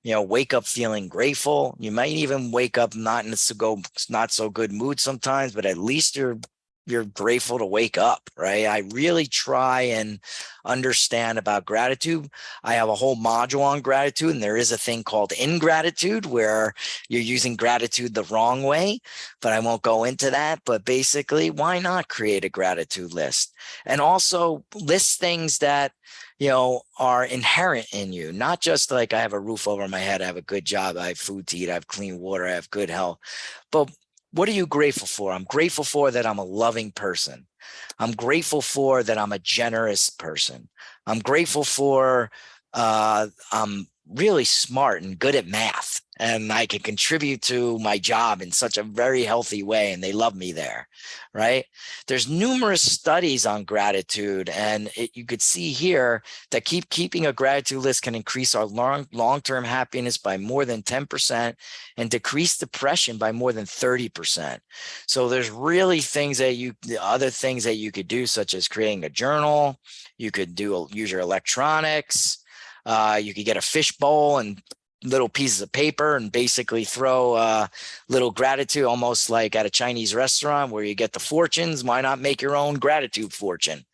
A: wake up feeling grateful. You might even wake up not in not so good mood sometimes, but at least you're grateful to wake up, right? I really try and understand about gratitude. I have a whole module on gratitude, and there is a thing called ingratitude where you're using gratitude the wrong way, but I won't go into that. But basically, why not create a gratitude list and also list things that are inherent in you, not just like I have a roof over my head, I have a good job, I have food to eat, I have clean water, I have good health, but what are you grateful for? I'm grateful for that I'm a loving person. I'm grateful for that I'm a generous person. I'm grateful for I'm really smart and good at math, and I can contribute to my job in such a very healthy way, and they love me there, right? There's numerous studies on gratitude, and you could see here that keeping a gratitude list can increase our long-term happiness by more than 10% and decrease depression by more than 30%. So there's really other things that you could do, such as creating a journal. You could use your electronics. You could get a fish bowl and little pieces of paper and basically throw little gratitude, almost like at a Chinese restaurant where you get the fortunes. Why not make your own gratitude fortune?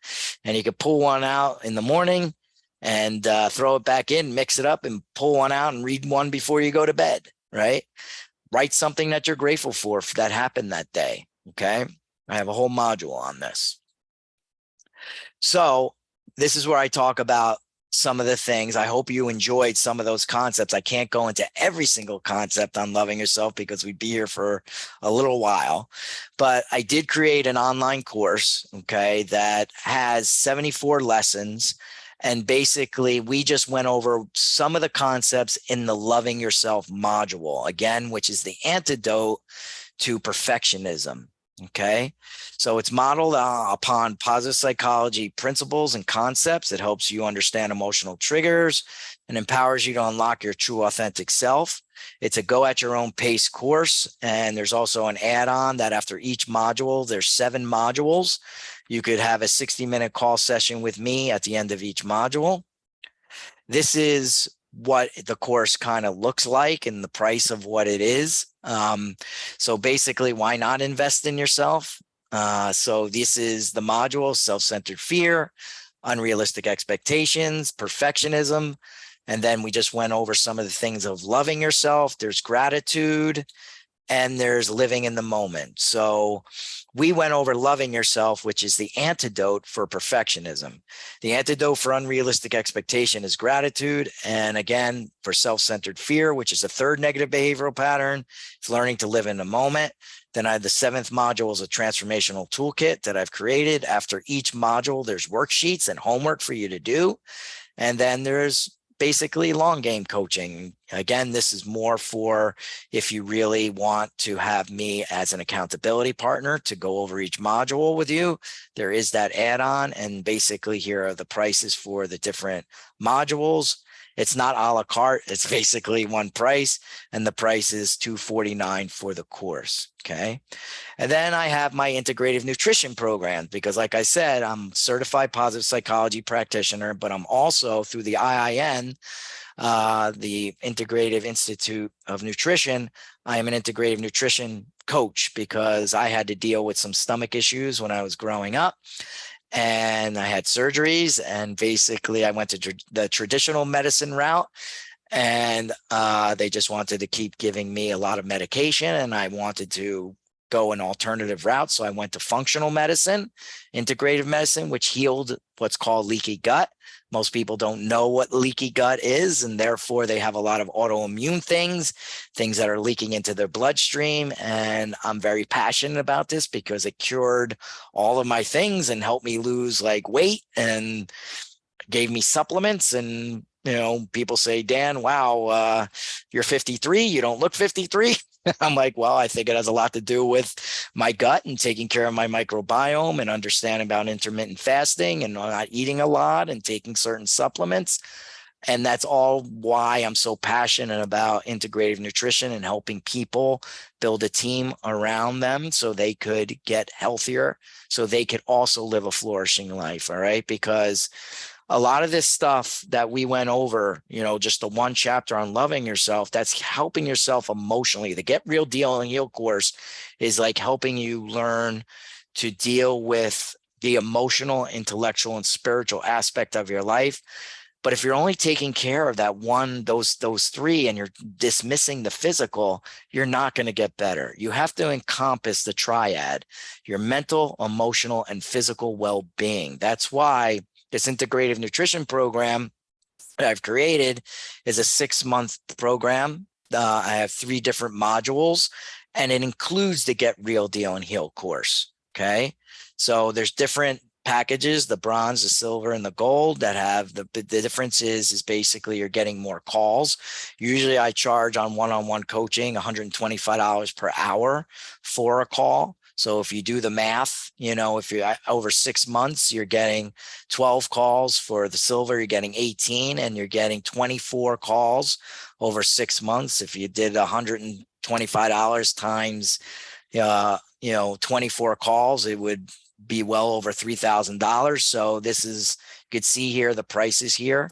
A: And you could pull one out in the morning and throw it back in, mix it up, and pull one out and read one before you go to bed, right? Write something that you're grateful for that happened that day, okay? I have a whole module on this. So this is where I talk about some of the things. I hope you enjoyed some of those concepts. I can't go into every single concept on loving yourself because we'd be here for a little while, but I did create an online course, okay, that has 74 lessons. And basically, we just went over some of the concepts in the Loving Yourself module, again, which is the antidote to perfectionism. Okay. So it's modeled upon positive psychology principles and concepts. It helps you understand emotional triggers and empowers you to unlock your true authentic self. It's a go at your own pace course. And there's also an add-on that after each module, there's 7 modules. You could have a 60-minute call session with me at the end of each module. This is what the course kind of looks like and the price of what it is. So basically, why not invest in yourself? So this is the module: self-centered fear, unrealistic expectations, perfectionism. And then we just went over some of the things of loving yourself. There's gratitude, and there's living in the moment. So we went over loving yourself, which is the antidote for perfectionism. The antidote for unrealistic expectation is gratitude. And again, for self-centered fear, which is a third negative behavioral pattern, it's learning to live in the moment. Then I have the 7th module is a transformational toolkit that I've created. After each module, there's worksheets and homework for you to do. And then there's basically long game coaching. Again, this is more for if you really want to have me as an accountability partner to go over each module with you. There is that add-on, and basically here are the prices for the different modules. It's not a la carte. It's basically one price, and the price is $249 for the course. Okay. And then I have my integrative nutrition program because, like I said, I'm certified positive psychology practitioner, but I'm also through the IIN, the Integrative Institute of Nutrition. I am an integrative nutrition coach because I had to deal with some stomach issues when I was growing up. And I had surgeries, and basically I went to the traditional medicine route, and they just wanted to keep giving me a lot of medication, and I wanted to go an alternative route. So I went to functional medicine, integrative medicine, which healed what's called leaky gut. Most people don't know what leaky gut is, and therefore they have a lot of autoimmune things that are leaking into their bloodstream. And I'm very passionate about this because it cured all of my things and helped me lose like weight and gave me supplements. And people say, Dan, wow, you're 53, you don't look 53. I'm like, well, I think it has a lot to do with my gut and taking care of my microbiome and understanding about intermittent fasting and not eating a lot and taking certain supplements. And that's all why I'm so passionate about integrative nutrition and helping people build a team around them so they could get healthier, so they could also live a flourishing life. All right. Because a lot of this stuff that we went over, just the one chapter on loving yourself, that's helping yourself emotionally. The Get Real Deal and Heal course is like helping you learn to deal with the emotional, intellectual, and spiritual aspect of your life. But if you're only taking care of that one, those three, and you're dismissing the physical, you're not going to get better. You have to encompass the triad, your mental, emotional, and physical well-being. That's why this integrative nutrition program that I've created is a 6-month program. I have 3 different modules, and it includes the Get Real Deal and Heal course. Okay. So there's different packages, the bronze, the silver, and the gold, that have the difference is basically you're getting more calls. Usually I charge on one-on-one coaching $125 per hour for a call. So if you do the math, if you're over 6 months, you're getting 12 calls. For the silver, you're getting 18, and you're getting 24 calls over 6 months. If you did $125 times, 24 calls, it would be well over $3,000. So this is, you could see here, the prices here.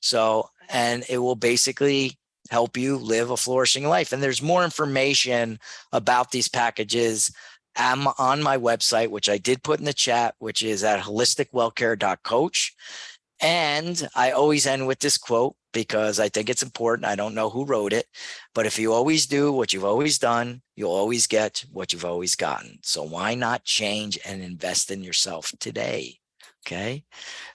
A: So, and it will basically help you live a flourishing life. And there's more information about these packages on my website, which I did put in the chat, which is at holisticwellcare.coach. And I always end with this quote because I think it's important. I don't know who wrote it, but if you always do what you've always done, you'll always get what you've always gotten. So why not change and invest in yourself today? Okay.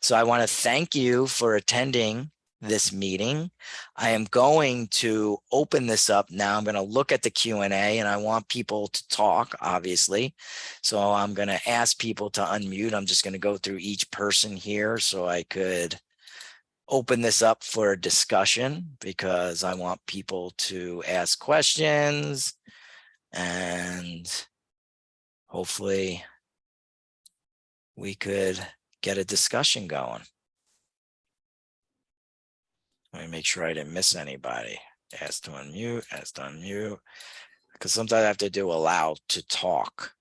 A: So I want to thank you for attending this meeting. I am going to open this up now. I'm going to look at the Q&A, and I want people to talk, obviously. So I'm going to ask people to unmute. I'm just going to go through each person here so I could open this up for a discussion, because I want people to ask questions, and hopefully we could get a discussion going. Let me make sure I didn't miss anybody. Ask to unmute, because sometimes I have to do allow to talk.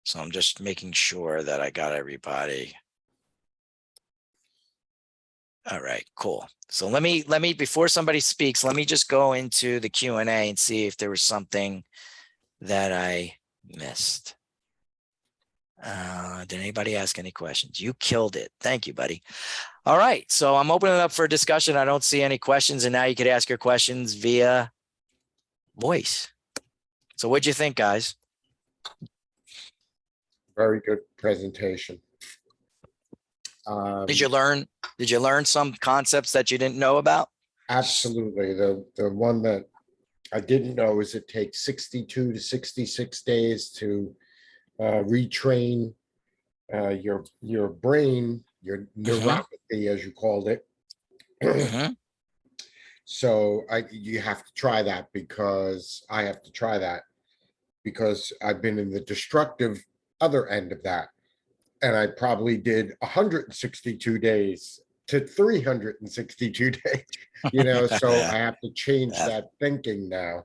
A: So I'm just making sure that I got everybody. All right, cool. So let me, before somebody speaks, let me just go into the Q&A and see if there was something that I missed. Did anybody ask any questions? You killed it. Thank you, buddy. All right. So I'm opening it up for a discussion. I don't see any questions, and now you could ask your questions via voice. So what'd you think, guys?
B: Very good presentation.
A: Did you learn some concepts that you didn't know about?
B: Absolutely. The one that I didn't know is it takes 62 to 66 days to retrain your brain, your neuropathy, as you called it. So you have to try that, because I have to try that because I've been in the destructive other end of that. And I probably did 162 days to 362 days, so
A: Yeah.
B: I have to change
A: Yeah.
B: that thinking now.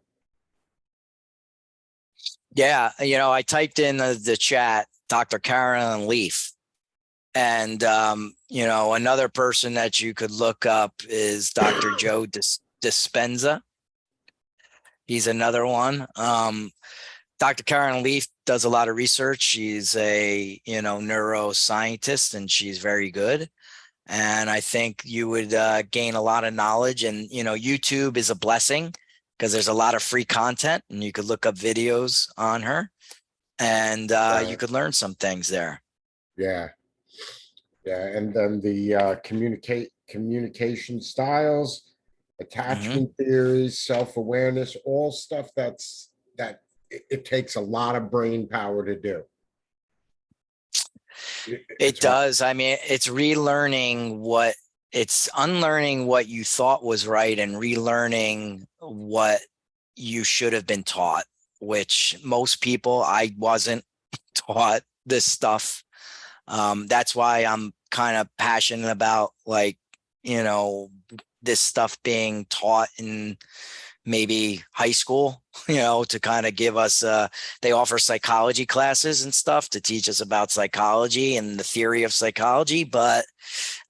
A: Yeah. I typed in the chat, Dr. Carolyn Leaf. And, another person that you could look up is Dr. Joe Dispenza. He's another one. Dr. Karen Leaf does a lot of research. She's a, neuroscientist, and she's very good. And I think you would gain a lot of knowledge. And, YouTube is a blessing because there's a lot of free content, and you could look up videos on her, and you
B: Right.
A: could learn some things there.
B: Yeah. Yeah. And then the communication styles,
A: Mm-hmm.
B: attachment theories, self-awareness, all stuff that it takes a lot of brain power to do.
A: It
B: It's hard.
A: does. I mean, it's unlearning what you thought was right and relearning what you should have been taught, which most people, I wasn't taught this stuff. That's why I'm kind of passionate about, like, this stuff being taught in maybe high school, to kind of give us, they offer psychology classes and stuff to teach us about psychology and the theory of psychology.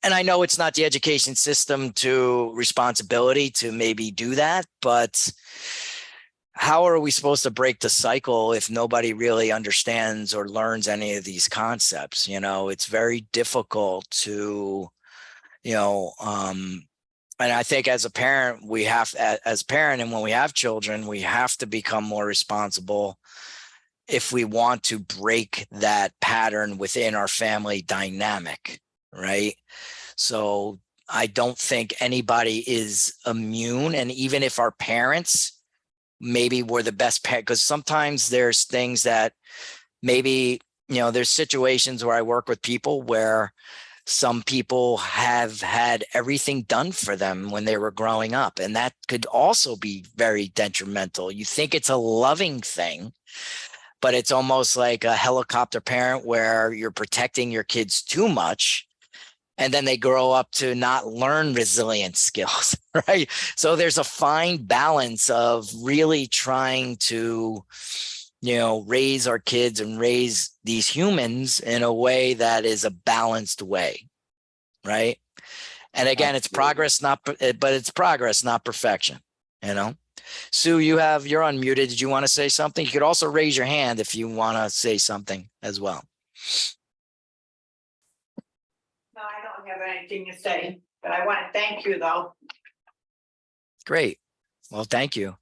A: And I know it's not the education system to responsibility to maybe do that, but how are we supposed to break the cycle if nobody really understands or learns any of these concepts? It's very difficult to, you know, um, and I think as a parent, as parent, and when we have children, we have to become more responsible if we want to break that pattern within our family dynamic, right? So I don't think anybody is immune. And even if our parents maybe were the best parent, because sometimes there's things that maybe, there's situations where I work with people where some people have had everything done for them when they were growing up, and that could also be very detrimental. You think it's a loving thing, but it's almost like a helicopter parent where you're protecting your kids too much, and then they grow up to not learn resilience skills, right? So there's a fine balance of really trying to, raise our kids and raise these humans in a way that is a balanced way, right? And again, it's
B: Absolutely.
A: progress, but it's progress, not perfection, you know? Sue, you're unmuted. Did you want to say something? You could also raise your hand if you want to say something as well.
C: No, I don't have anything to say, but I want to thank you though.
A: Great. Well, thank you.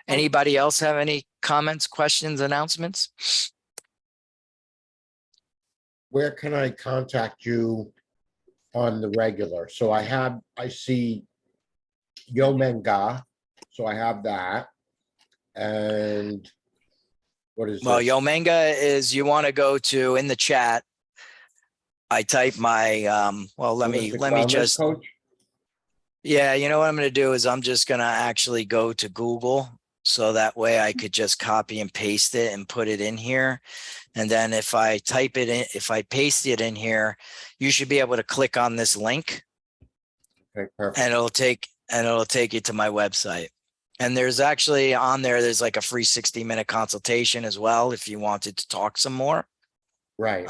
A: Anybody else have any comments, questions, announcements?
B: Where can I contact you on the regular? So I see Yomenga, so I have that. And what is
A: Well,
B: this?
A: Yomenga is, you want to go to, in the chat, I type my, let
B: Holistic
A: me
B: wellness
A: just,
B: coach?
A: yeah, you know what I'm going to do is I'm just going to actually go to Google. So that way I could just copy and paste it and put it in here. And then if I type it in, if I paste it in here, you should be able to click on this link,
B: Okay, perfect.
A: and it'll take you to my website. And there's actually on there, there's like a free 60-minute consultation as well if you wanted to talk some more
B: Right.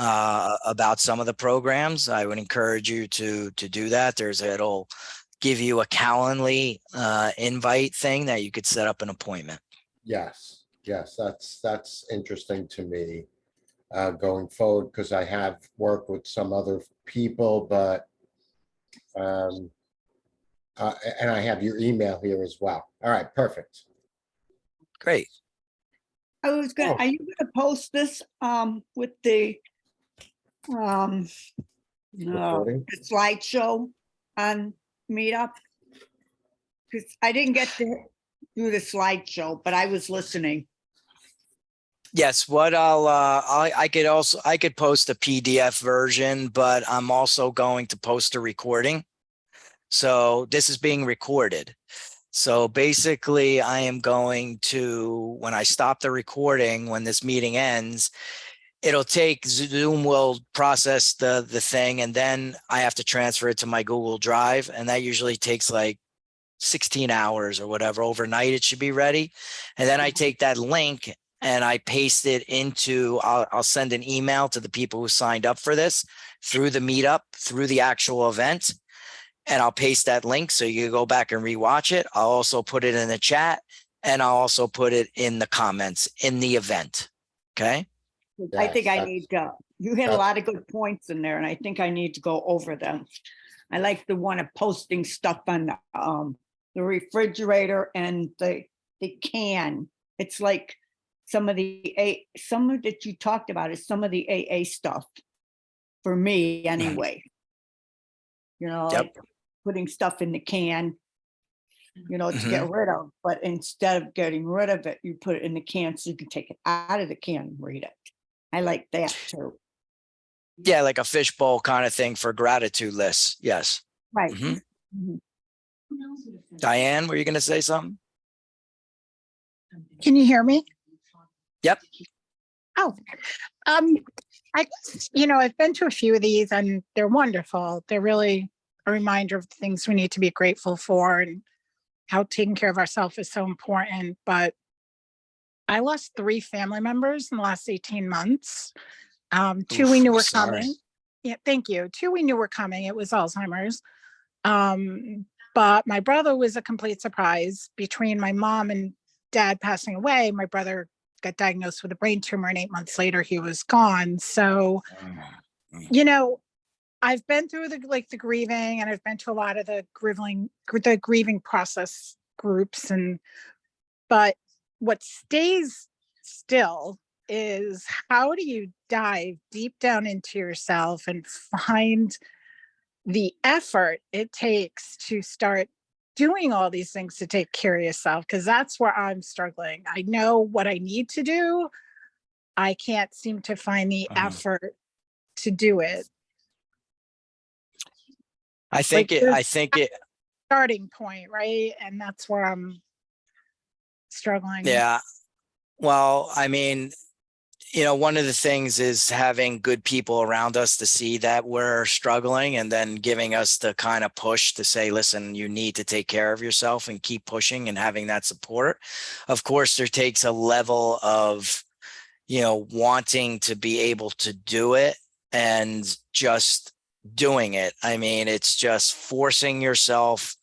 A: about some of the programs. I would encourage you to do that. It'll give you a Calendly invite thing that you could set up an appointment.
B: Yes. Yes. That's interesting to me going forward, because I have worked with some other people, but um, and I have your email here as well. All right, perfect.
A: Great.
B: Oh,
C: Are you gonna post this with the um
B: recording.
C: the slideshow on Meetup? Because I didn't get to do the slideshow, but I was listening.
A: Yes, I could post a PDF version, but I'm also going to post a recording. So this is being recorded. So basically, I am going to, when I stop the recording, when this meeting ends, it'll take Zoom will process the thing, and then I have to transfer it to my Google Drive, and that usually takes like 16 hours or whatever. Overnight it should be ready. And then I take that link and I paste it into, I'll send an email to the people who signed up for this through the meetup, through the actual event. And I'll paste that link so you can go back and rewatch it. I'll also put it in the chat, and I'll also put it in the comments in the event. Okay.
C: I think
B: Yes,
C: I need to, you had a
B: that's-
C: lot of good points in there, and I think I need to go over them. I like the one of posting stuff on the refrigerator and the can. It's like some of that you talked about is some of the AA stuff for me anyway. You know,
A: Yep.
C: like putting stuff in the can, you know, to
A: Mhm.
C: get rid of, but instead of getting rid of it, you put it in the can so you can take it out of the can and read it. I like that too.
A: Yeah, like a fishbowl kind of thing for gratitude lists. Yes.
C: Right.
A: Mhm.
C: Mhm.
A: Diane, were you going to say something?
D: Can you hear me?
A: Yep.
D: Oh, I guess, I've been to a few of these and they're wonderful. They're really a reminder of the things we need to be grateful for and how taking care of ourselves is so important. But I lost 3 family members in the last 18 months. 2 we
A: Oof,
D: knew were
A: sorry.
D: coming. Yeah, thank you. 2 we knew were coming. It was Alzheimer's. But my brother was a complete surprise. Between my mom and dad passing away, my brother got diagnosed with a brain tumor, and 8 months later he was gone. So, you know, I've been through the grieving, and I've been to a lot of the grieving process groups, but what stays still is, how do you dive deep down into yourself and find the effort it takes to start doing all these things to take care of yourself? Because that's where I'm struggling. I know what I need to do. I can't seem to find the effort to do it.
A: I think it,
D: Starting point, right? And that's where I'm struggling.
A: yeah. Well, I mean, one of the things is having good people around us to see that we're struggling, and then giving us the kind of push to say, listen, you need to take care of yourself and keep pushing, and having that support. Of course, there takes a level of, wanting to be able to do it and just doing it. I mean, it's just forcing yourself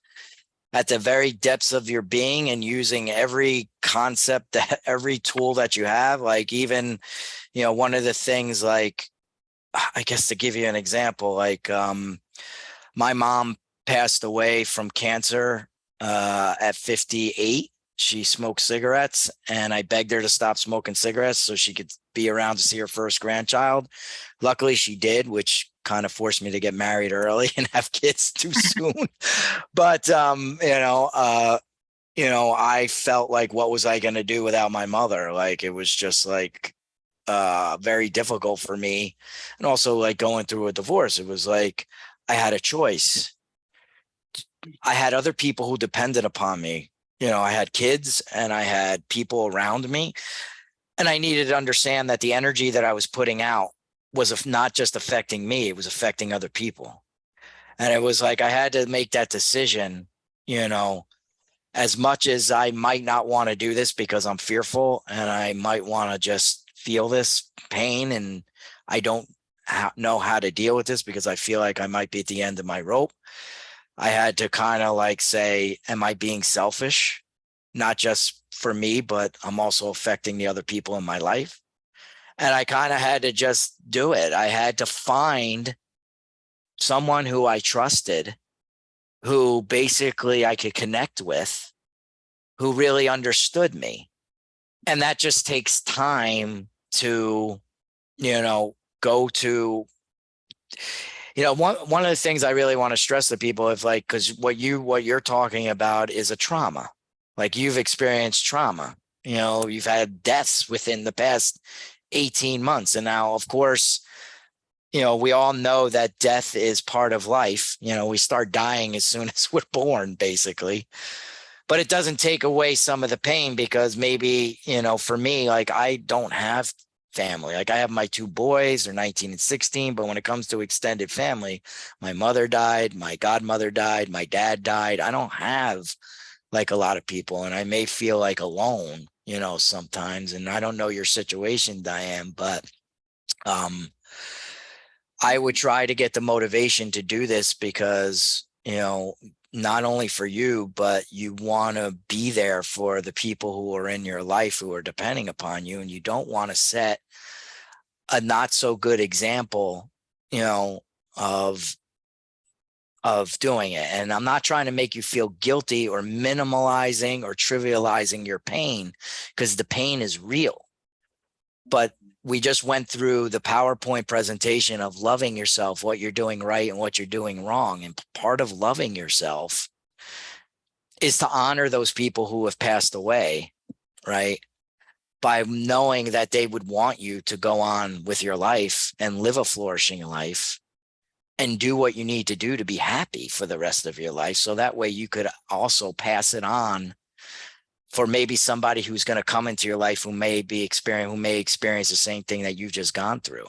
A: at the very depths of your being and using every concept, every tool that you have. Like, even, one of the things, like, I guess to give you an example, like, my mom passed away from cancer at 58. She smoked cigarettes, and I begged her to stop smoking cigarettes so she could be around to see her first grandchild. Luckily, she did, which kind of forced me to get married early and have kids too soon. But I felt like, what was I going to do without my mother? Like, it was just like very difficult for me. And also, like, going through a divorce, it was like I had a choice. I had other people who depended upon me. I had kids and I had people around me, and I needed to understand that the energy that I was putting out was not just affecting me, it was affecting other people. And it was like I had to make that decision, as much as I might not want to do this because I'm fearful and I might want to just feel this pain, and I don't know how to deal with this because I feel like I might be at the end of my rope. I had to kind of like say, am I being selfish? Not just for me, but I'm also affecting the other people in my life. And I kind of had to just do it. I had to find someone who I trusted, who basically I could connect with, who really understood me. And that just takes time to, go to, one of the things I really want to stress to people is, like, because what you're talking about is a trauma. Like, you've experienced trauma, you've had deaths within the past 18 months. And now, of course, we all know that death is part of life. We start dying as soon as we're born, basically. but it doesn't take away some of the pain, because maybe, for me, like, I don't have family. Like, I have my two boys, they're 19 and 16, but when it comes to extended family, my mother died, my godmother died, my dad died. I don't have like a lot of people, and I may feel like alone, sometimes. And I don't know your situation, Diane, but I would try to get the motivation to do this because, not only for you, but you want to be there for the people who are in your life who are depending upon you. And you don't want to set a not so good example, of doing it. And I'm not trying to make you feel guilty or minimalizing or trivializing your pain, because the pain is real. But we just went through the PowerPoint presentation of loving yourself, what you're doing right and what you're doing wrong. And part of loving yourself is to honor those people who have passed away, right? By knowing that they would want you to go on with your life and live a flourishing life and do what you need to do to be happy for the rest of your life. So that way you could also pass it on for maybe somebody who's going to come into your life who may experience the same thing that you've just gone through.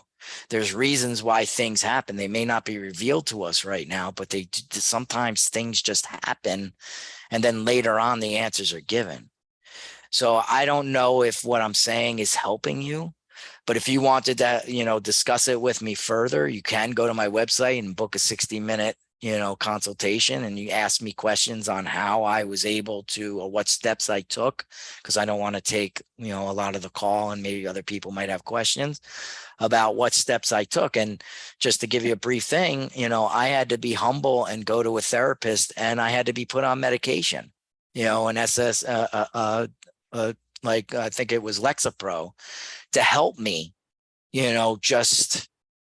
A: There's reasons why things happen. They may not be revealed to us right now, but sometimes things just happen, and then later on the answers are given. So I don't know if what I'm saying is helping you, but if you wanted to, discuss it with me further, you can go to my website and book a 60-minute consultation, and you ask me questions on how I was able to, or what steps I took, because I don't want to take, a lot of the call, and maybe other people might have questions about what steps I took. And just to give you a brief thing, I had to be humble and go to a therapist, and I had to be put on medication, an like I think it was Lexapro, to help me, just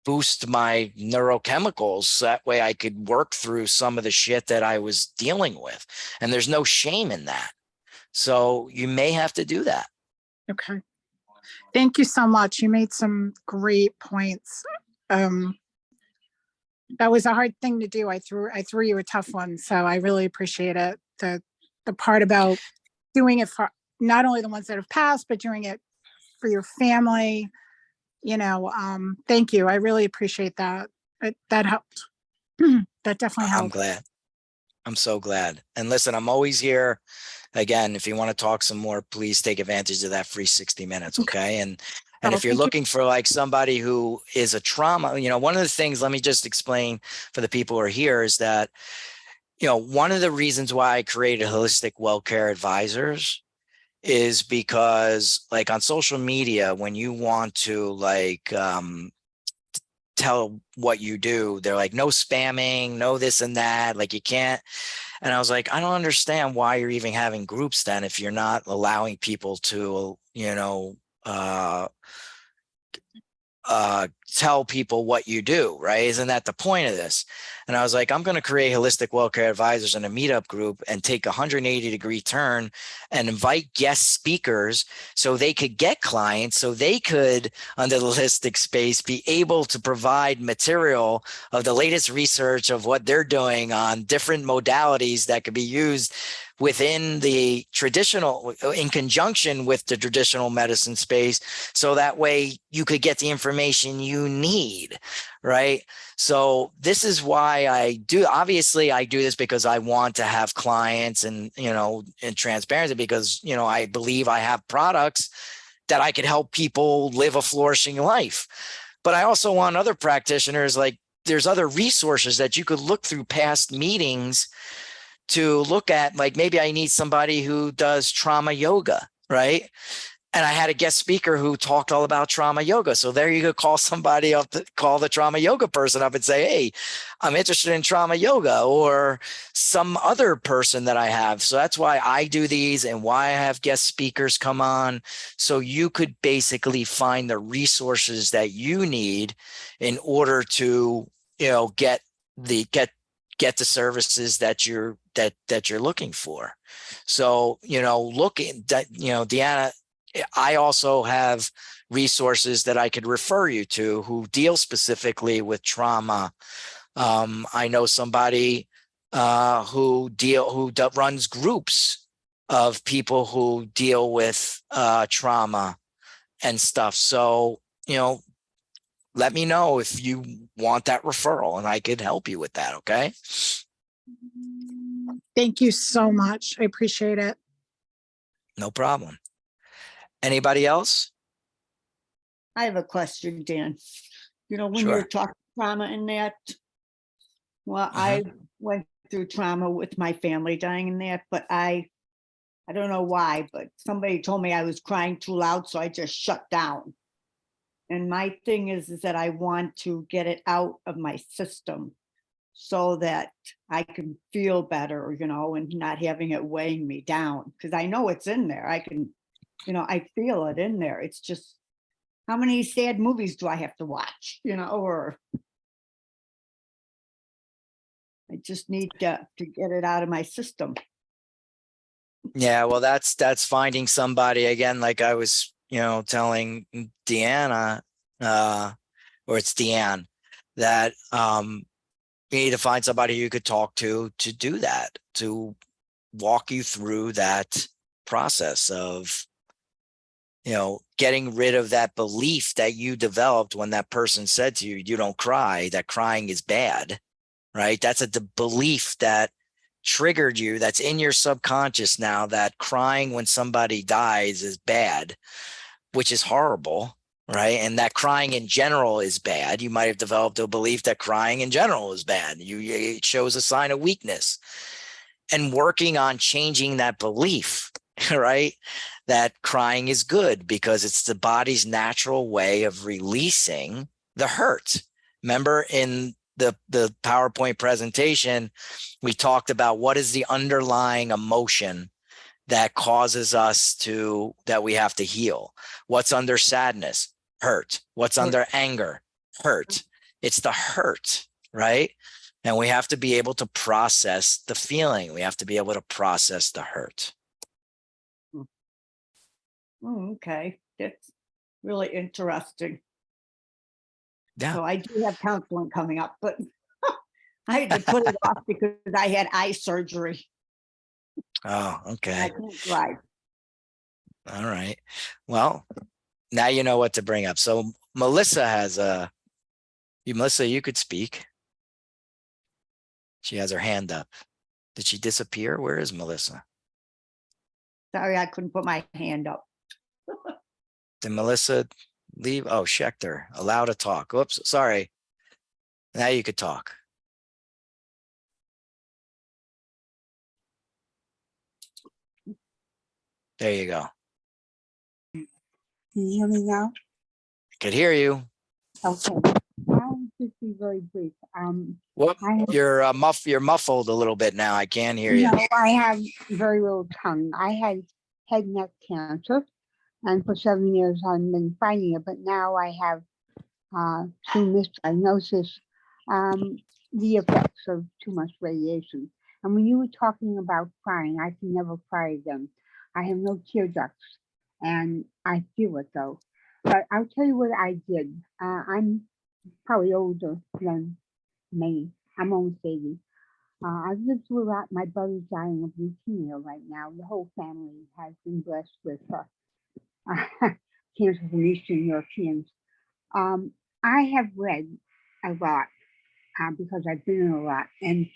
A: boost my neurochemicals, so that way I could work through some of the shit that I was dealing with. And there's no shame in that. So you may have to do that.
D: Okay. Thank you so much. You made some great points. That was a hard thing to do. I threw you a tough one, so I really appreciate it. The part about doing it for not only the ones that have passed, but doing it for your family. Thank you. I really appreciate that. That helped. That definitely
A: I'm
D: helped.
A: glad. I'm so glad. And listen, I'm always here. Again, if you want to talk some more, please take advantage of that free 60 minutes. Okay. And if you're looking for like somebody who is a trauma, one of the things, let me just explain for the people who are here, is that, one of the reasons why I created Holistic Well-Care Advisors is because, like, on social media, when you want to tell what you do, they're like, no spamming, no this and that, like you can't. And I was like, I don't understand why you're even having groups then, if you're not allowing people to, tell people what you do, right? Isn't that the point of this? And I was like, I'm going to create Holistic Well-Care Advisors in a meetup group and take a 180-degree turn and invite guest speakers so they could get clients, so they could, under the holistic space, be able to provide material of the latest research of what they're doing on different modalities that could be used within the traditional, in conjunction with the traditional medicine space, so that way you could get the information you need, right? So this is why I do. Obviously, I do this because I want to have clients and, and transparency, because, I believe I have products that I could help people live a flourishing life. But I also want other practitioners, like, there's other resources that you could look through past meetings to look at, like, maybe I need somebody who does trauma yoga, right? And I had a guest speaker who talked all about trauma yoga. So there you go, call somebody up, call the trauma yoga person up and say, hey, I'm interested in trauma yoga, or some other person that I have. So that's why I do these and why I have guest speakers come on. So you could basically find the resources that you need in order to, get the services that you're looking for. So, Deanna, I also have resources that I could refer you to who deal specifically with trauma. I know somebody who runs groups of people who deal with trauma and stuff. So, let me know if you want that referral and I could help you with that. Okay.
D: Thank you so much. I appreciate it.
A: No problem. Anybody else?
C: I have a question, Dan. When you're
A: Sure.
C: talking trauma in that, well,
A: Mhm.
C: I went through trauma with my family dying in that, but I don't know why, but somebody told me I was crying too loud, so I just shut down. And my thing is that I want to get it out of my system so that I can feel better, and not having it weighing me down. Because I know it's in there. I can, I feel it in there. It's just, how many sad movies do I have to watch? Or I just need to get it out of my system.
A: Yeah, well, that's finding somebody again, like I was, telling Deanna, or it's Deanne, that you need to find somebody you could talk to do that, to walk you through that process of, getting rid of that belief that you developed when that person said to you, you don't cry, that crying is bad, right? That's the belief that triggered you, that's in your subconscious now, that crying when somebody dies is bad, which is horrible, right? And that crying in general is bad. You might have developed a belief that crying in general is bad. It shows a sign of weakness. And working on changing that belief, right? That crying is good because it's the body's natural way of releasing the hurt. Remember in the PowerPoint presentation, we talked about what is the underlying emotion that causes us that we have to heal. What's under sadness? Hurt. What's under anger? Hurt. It's the hurt, right? And we have to be able to process the feeling. We have to be able to process the hurt.
C: Okay, that's really interesting.
A: Yeah.
C: So I do have counseling coming up, but I had to put it off because I had eye surgery.
A: Oh,
C: I
A: okay.
C: can't drive.
A: All right. Well, now you know what to bring up. So Melissa has Melissa, you could speak. She has her hand up. Did she disappear? Where is Melissa?
C: Sorry, I couldn't put my hand up.
A: Did Melissa leave? Oh, Schechter, allow to talk. Whoops, sorry. Now you could talk. There you go.
E: Can you hear me now?
A: Could hear you.
E: Okay. I'll just be very brief.
A: Whoop,
E: I have,
A: you're muffled a little bit now. I can't hear you.
E: I have very little tongue. I had head and neck cancer, and for 7 years I've been fighting it, but now I have through misdiagnosis, the effects of too much radiation. And when you were talking about crying, I can never cry again. I have no tear ducts, and I feel it though. But I'll tell you what I did. I'm probably older than me. I'm almost 80. I've lived through a lot. My brother's dying of leukemia right now. The whole family has been blessed with cancer from Eastern Europeans. Um, I have read a lot because I've been in a lot. And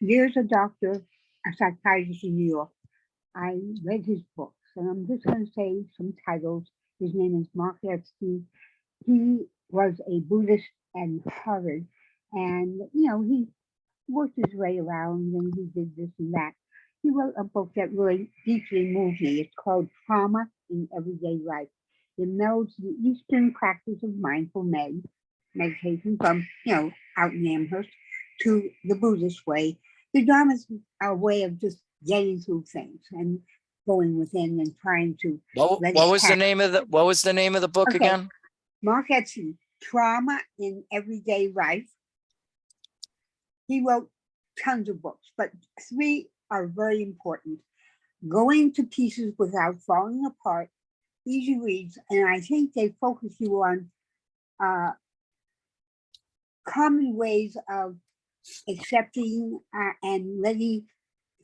E: there's a doctor, a psychiatrist in New York. I read his books, and I'm just going to say some titles. His name is Mark Epstein. He was a Buddhist and Harvard, and he worked his way around and he did this and that. He wrote a book that really deeply moved me. It's called Trauma in Everyday Life. It melds the Eastern practice of mindful meditation from, out in Amherst to the Buddhist way. The Dharma is a way of just getting through things and going within and trying to
A: What
E: let
A: what
E: it
A: was the
E: pass.
A: name of the book
E: Okay.
A: again?
E: Mark Epstein, Trauma in Everyday Life. He wrote tons of books, but 3 are very important. Going to Pieces Without Falling Apart, easy reads, and I think they focus you on common ways of accepting and letting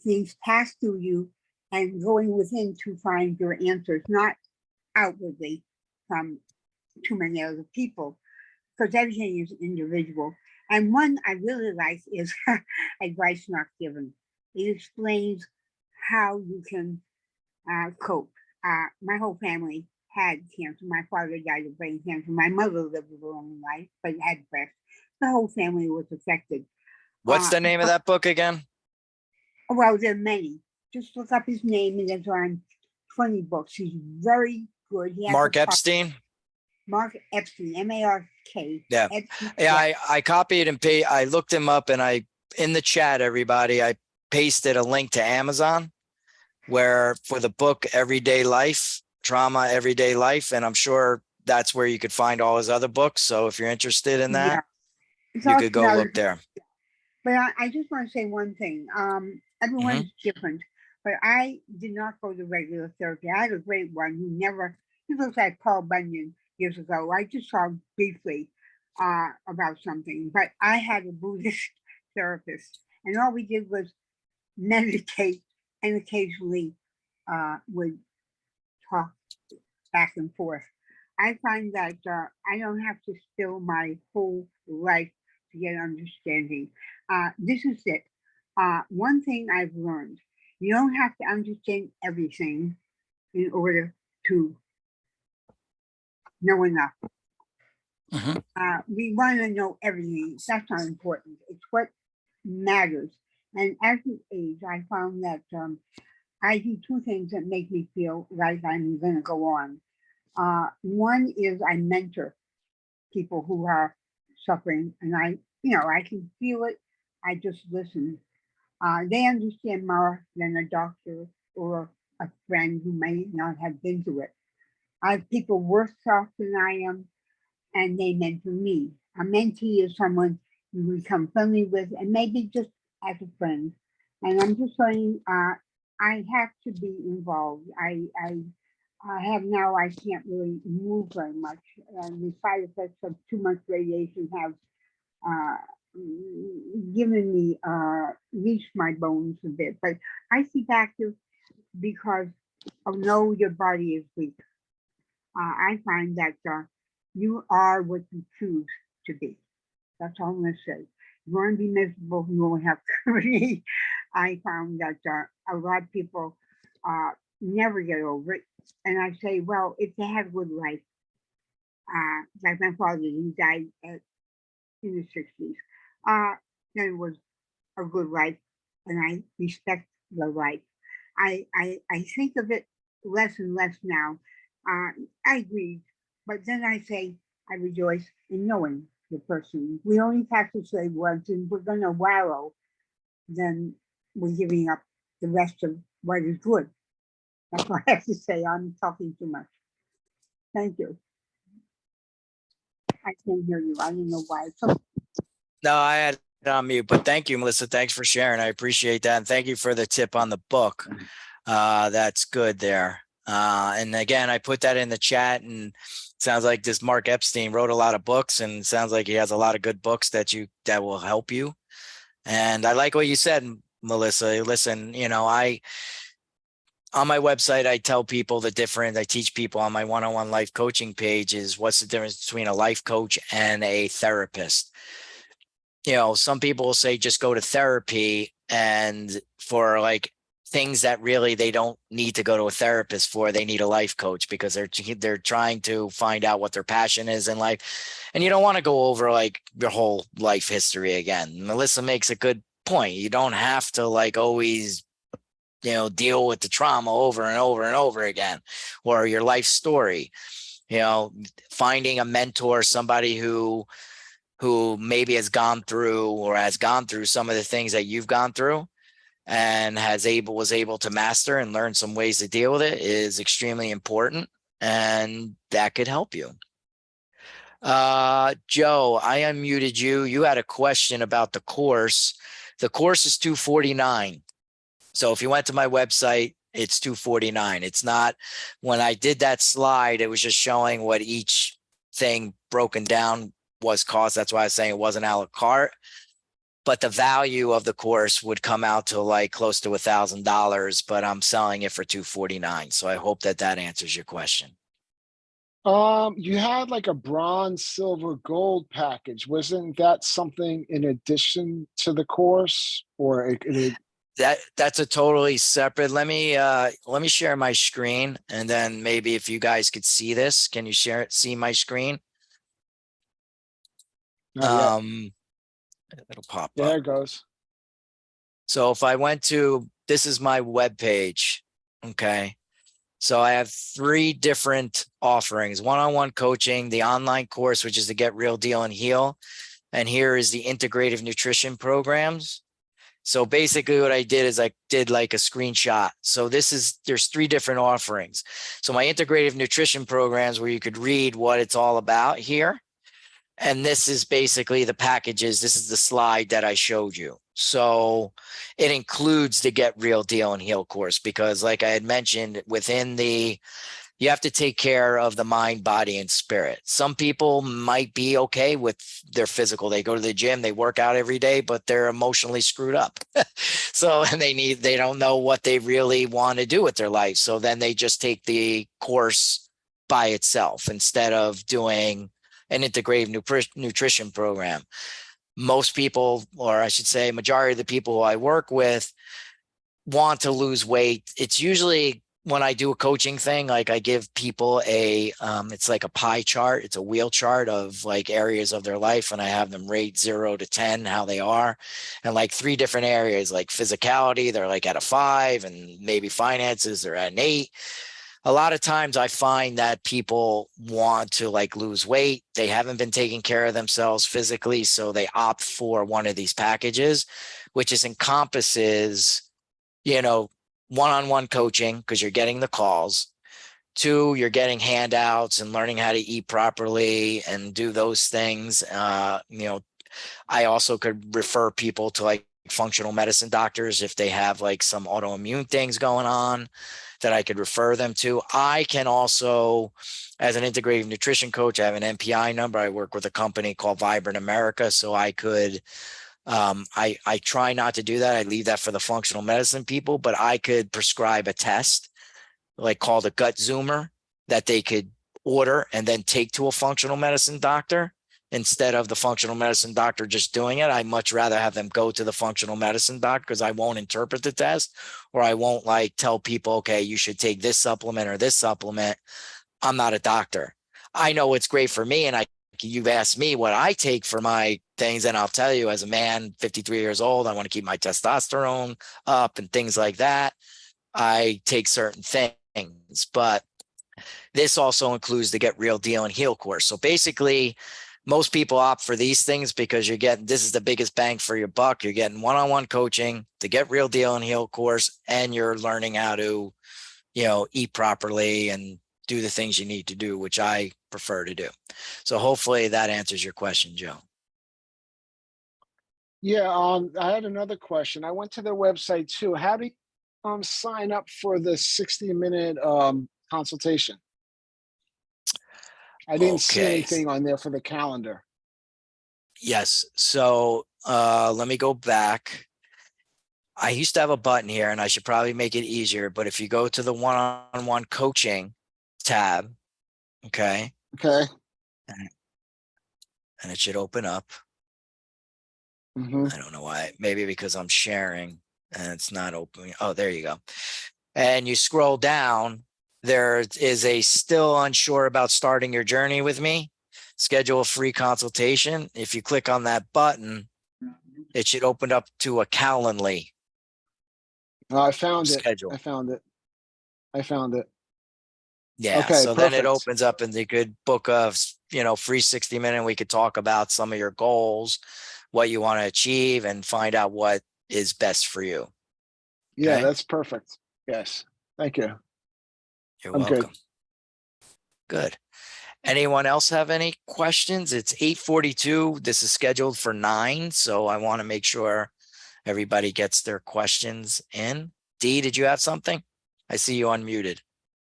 E: things pass through you and going within to find your answers, not outwardly from too many other people, because everything is individual. And one I really like is Advice Not Given. It explains how you can cope. My whole family had cancer. My father died of brain cancer. My mother lived a long life, but had breast. The whole family was affected.
A: What's the name of that book again?
E: Well, there are many. Just look up his name, and there's around 20 books. He's very good. He has
A: Mark
E: a podcast.
A: Epstein.
E: Mark Epstein, M-A-R-K.
A: Yeah.
E: Epstein,
A: Yeah, I copied and I looked him up, and in the chat, everybody, I pasted a link to Amazon where for the book Everyday Life, Trauma Everyday Life, and I'm sure that's where you could find all his other books. So if you're interested in that, you could go look there.
E: But I just want to say one thing. Everyone's different, but I did not go to regular therapy. I had a great one who never, he looks like Paul Bunyan years ago. I just saw him briefly about something, but I had a Buddhist therapist, and all we did was meditate and occasionally would talk back and forth. I find that I don't have to spill my whole life to get understanding. This is it. One thing I've learned, you don't have to understand everything in order to know enough. We want to know everything. That's not important. It's what matters. And as we age, I found that I do two things that make me feel like I'm going to go on. One is I mentor people who are suffering, and I can feel it. I just listen. They understand more than a doctor or a friend who may not have been through it. I have people worse off than I am, and they mentor me. A mentee is someone you become friendly with, and maybe just as a friend. And I'm just saying, I have to be involved. I have now, I can't really move very much. The side effects of too much radiation have given me, reached my bones a bit. But I keep active because I know your body is weak. I find that you are what you choose to be. That's all I'm going to say. You want to be miserable, you won't have company. I found that a lot of people never get over it. And I say, well, if they had a good life, like my father, he died in the 60s, then it was a good life, and I respect the life. I think of it less and less now. I agree, but then I say I rejoice in knowing the person. We only have to say once, and we're going to wallow, then we're giving up the rest of what is good. That's what I have to say. I'm talking too much. Thank you. I can't hear you. I don't know why.
A: No, I had it on mute, but thank you, Melissa. Thanks for sharing. I appreciate that. And thank you for the tip on the book. That's good there. And again, I put that in the chat, and it sounds like this Mark Epstein wrote a lot of books, and it sounds like he has a lot of good books that will help you. And I like what you said, Melissa. Listen, on my website, I tell people I teach people on my one-on-one life coaching page is what's the difference between a life coach and a therapist. Some people will say just go to therapy, and for like things that really they don't need to go to a therapist for, they need a life coach because they're trying to find out what their passion is in life. And you don't want to go over like your whole life history again. Melissa makes a good point. You don't have to like always deal with the trauma over and over and over again, or your life story. Finding a mentor, somebody who maybe has gone through some of the things that you've gone through and was able to master and learn some ways to deal with it is extremely important, and that could help you. Joe, I unmuted you. You had a question about the course. The course is $249. So if you went to my website, it's $249. It's not, when I did that slide, it was just showing what each thing broken down was cost. That's why I was saying it wasn't a la carte. but the value of the course would come out to like close to $1,000, but I'm selling it for $249. So I hope that answers your question.
F: You had like a bronze, silver, gold package. Wasn't that something in addition to the course, or
A: That's a totally separate. Let me share my screen, and then maybe if you guys could see this, can you see my screen?
F: not yet?
A: It'll pop
F: There
A: up.
F: it goes.
A: So if I went to, this is my web page. Okay. So I have 3 different offerings: one-on-one coaching, the online course, which is the Get Real Deal and Heal. And here is the integrative nutrition programs. So basically what I did is I did like a screenshot. So there's 3 different offerings. So my integrative nutrition programs, where you could read what it's all about here. And this is basically the packages. This is the slide that I showed you. So it includes the Get Real Deal and Heal course, because like I had mentioned, you have to take care of the mind, body, and spirit. Some people might be okay with their physical. They go to the gym, they work out every day, but they're emotionally screwed up. So, and they don't know what they really want to do with their life. So then they just take the course by itself instead of doing an integrative nutrition program. Most people, or I should say majority of the people who I work with, want to lose weight. It's usually when I do a coaching thing, like I give people it's like a pie chart. It's a wheel chart of like areas of their life, and I have them rate 0 to 10, how they are. And like 3 different areas, like physicality, they're like at a 5, and maybe finances, they're at an 8. A lot of times I find that people want to like lose weight. They haven't been taking care of themselves physically. So they opt for one of these packages, which encompasses, one-on-one coaching, because you're getting the calls. 2, you're getting handouts and learning how to eat properly and do those things. I also could refer people to like functional medicine doctors if they have like some autoimmune things going on that I could refer them to. I can also, as an integrative nutrition coach, I have an NPI number. I work with a company called Vibrant America. So I could, I try not to do that. I leave that for the functional medicine people, but I could prescribe a test like called a gut zoomer that they could order and then take to a functional medicine doctor. Instead of the functional medicine doctor just doing it, I much rather have them go to the functional medicine doctor, because I won't interpret the test, or I won't like tell people, okay, you should take this supplement or this supplement. I'm not a doctor. I know what's great for me. And you've asked me what I take for my things. And I'll tell you, as a man, 53 years old, I want to keep my testosterone up and things like that. I take certain things, but this also includes the Get Real Deal and Heal course. So basically, most people opt for these things because this is the biggest bang for your buck. You're getting one-on-one coaching, the Get Real Deal and Heal course, and you're learning how to, eat properly and do the things you need to do, which I prefer to do. So hopefully that answers your question, Joe.
F: Yeah, I had another question. I went to their website too. How do you sign up for the 60-minute consultation? I didn't see
A: Okay.
F: anything on there for the calendar.
A: Yes. So let me go back. I used to have a button here, and I should probably make it easier. But if you go to the one-on-one coaching tab, okay,
F: Okay.
A: and it should open up.
F: Mm-hmm.
A: I don't know why. Maybe because I'm sharing and it's not opening. Oh, there you go. And you scroll down. There is a still unsure about starting your journey with me. Schedule a free consultation. If you click on that button, it should open up to a Calendly
F: I found it.
A: schedule.
F: I found it. I found it.
A: Yeah.
F: Okay,
A: So then it
F: perfect.
A: opens up and you could book a, free 60-minute. We could talk about some of your goals, what you want to achieve, and find out what is best for you.
F: Yeah,
A: Okay?
F: that's perfect. Yes. Thank you.
A: You're
F: I'm
A: welcome.
F: good.
A: Good. Anyone else have any questions? It's 8:42. This is scheduled for 9. So I want to make sure everybody gets their questions in. Dee, did you have something? I see you unmuted.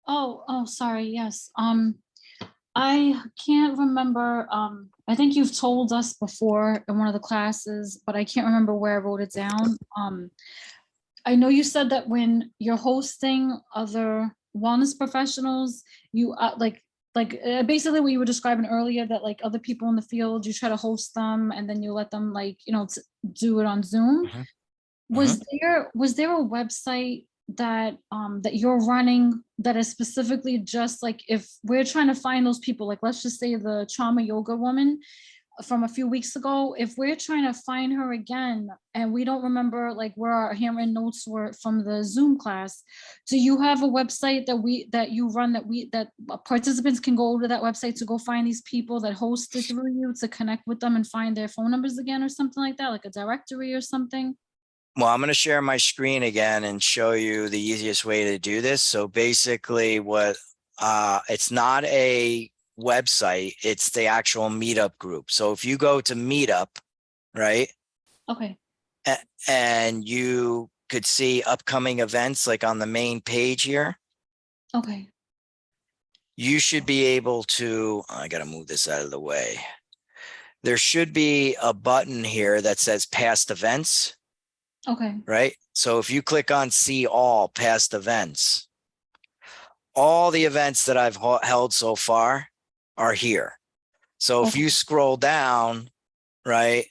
G: Oh, sorry. Yes. I can't remember. I think you've told us before in one of the classes, but I can't remember where I wrote it down. I know you said that when you're hosting other wellness professionals, you basically what you were describing earlier, that like other people in the field, you try to host them and then you let them like, do it on Zoom.
A: Mhm.
G: Was there a website that that you're running that is specifically just like, if we're trying to find those people, like let's just say the trauma yoga woman from a few weeks ago, if we're trying to find her again and we don't remember like where our handwritten notes were from the Zoom class, do you have a website that you run that participants can go to that website to go find these people that hosted through you, to connect with them and find their phone numbers again or something like that, like a directory or something?
A: Well, I'm going to share my screen again and show you the easiest way to do this. So basically it's not a website, it's the actual meetup group. So if you go to meetup, right?
G: Okay.
A: And you could see upcoming events like on the main page here.
G: Okay.
A: You should be able to, I got to move this out of the way. There should be a button here that says past events.
G: Okay.
A: Right? So if you click on see all past events, all the events that I've held so far are here. So if
G: Okay.
A: you scroll down, right,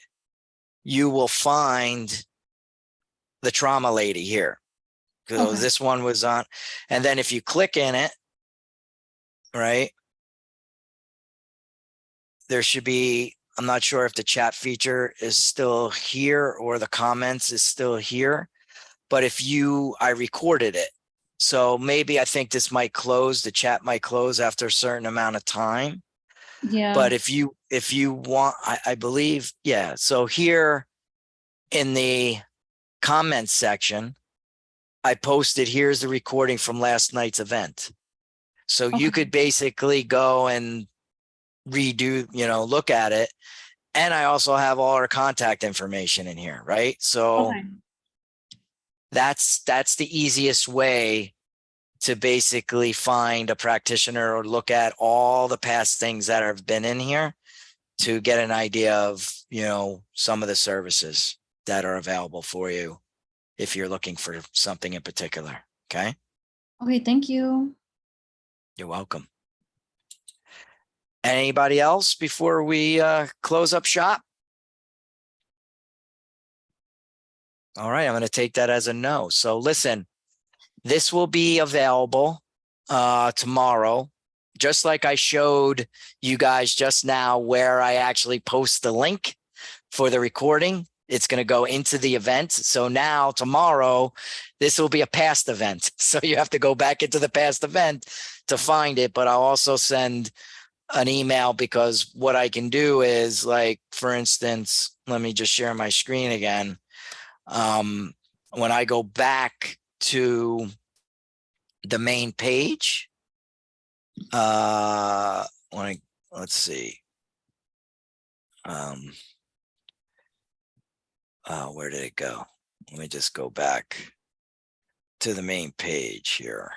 A: you will find the trauma lady here. Because
G: Okay.
A: this one was on. And then if you click in it, right, there should be, I'm not sure if the chat feature is still here or the comments is still here. But I recorded it. So maybe I think this might close, the chat might close after a certain amount of time.
G: Yeah.
A: But if you want, I believe, yeah. So here in the comments section, I posted, here's the recording from last night's event. So you
G: Okay.
A: could basically go and redo, look at it. And I also have all our contact information in here, right? So
G: Okay.
A: that's the easiest way to basically find a practitioner or look at all the past things that have been in here to get an idea of, some of the services that are available for you if you're looking for something in particular. Okay.
G: Okay. Thank you.
A: You're welcome. Anybody else before we close up shop? All right. I'm going to take that as a no. So listen, this will be available tomorrow, just like I showed you guys just now where I actually post the link for the recording. It's going to go into the event. So now tomorrow, this will be a past event. So you have to go back into the past event to find it. But I'll also send an email, because what I can do is, like, for instance, let me just share my screen again. When I go back to the main page, let's see. Where did it go? Let me just go back to the main page here.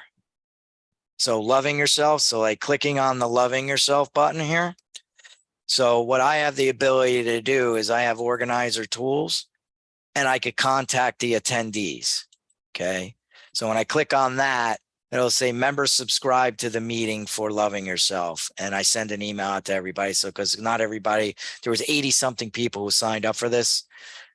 A: So loving yourself. So like clicking on the loving yourself button here. So what I have the ability to do is I have organizer tools and I could contact the attendees. Okay. So when I click on that, it'll say members subscribe to the meeting for loving yourself. And I send an email out to everybody. So, because not everybody, there was 80 something people who signed up for this.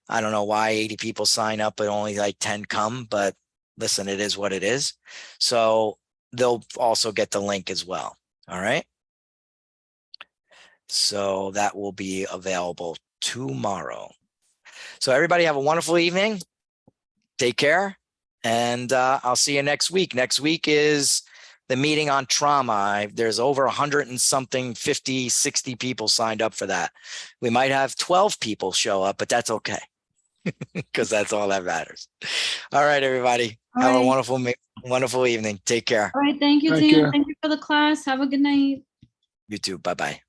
A: I don't know why 80 people sign up, but only like 10 come, but listen, it is what it is. So they'll also get the link as well. All right. So that will be available tomorrow. So everybody have a wonderful evening. Take care. And I'll see you next week. Next week is the meeting on trauma. There's over 100 and something, 50, 60 people signed up for that. We might have 12 people show up, but that's okay. Because that's all that matters. All right, everybody.
G: All
A: Have a
G: right.
A: wonderful evening. Take care.
G: All right. Thank you,
F: Thank
G: Dan.
F: you.
G: Thank you for the class. Have a good night.
A: You too. Bye-bye.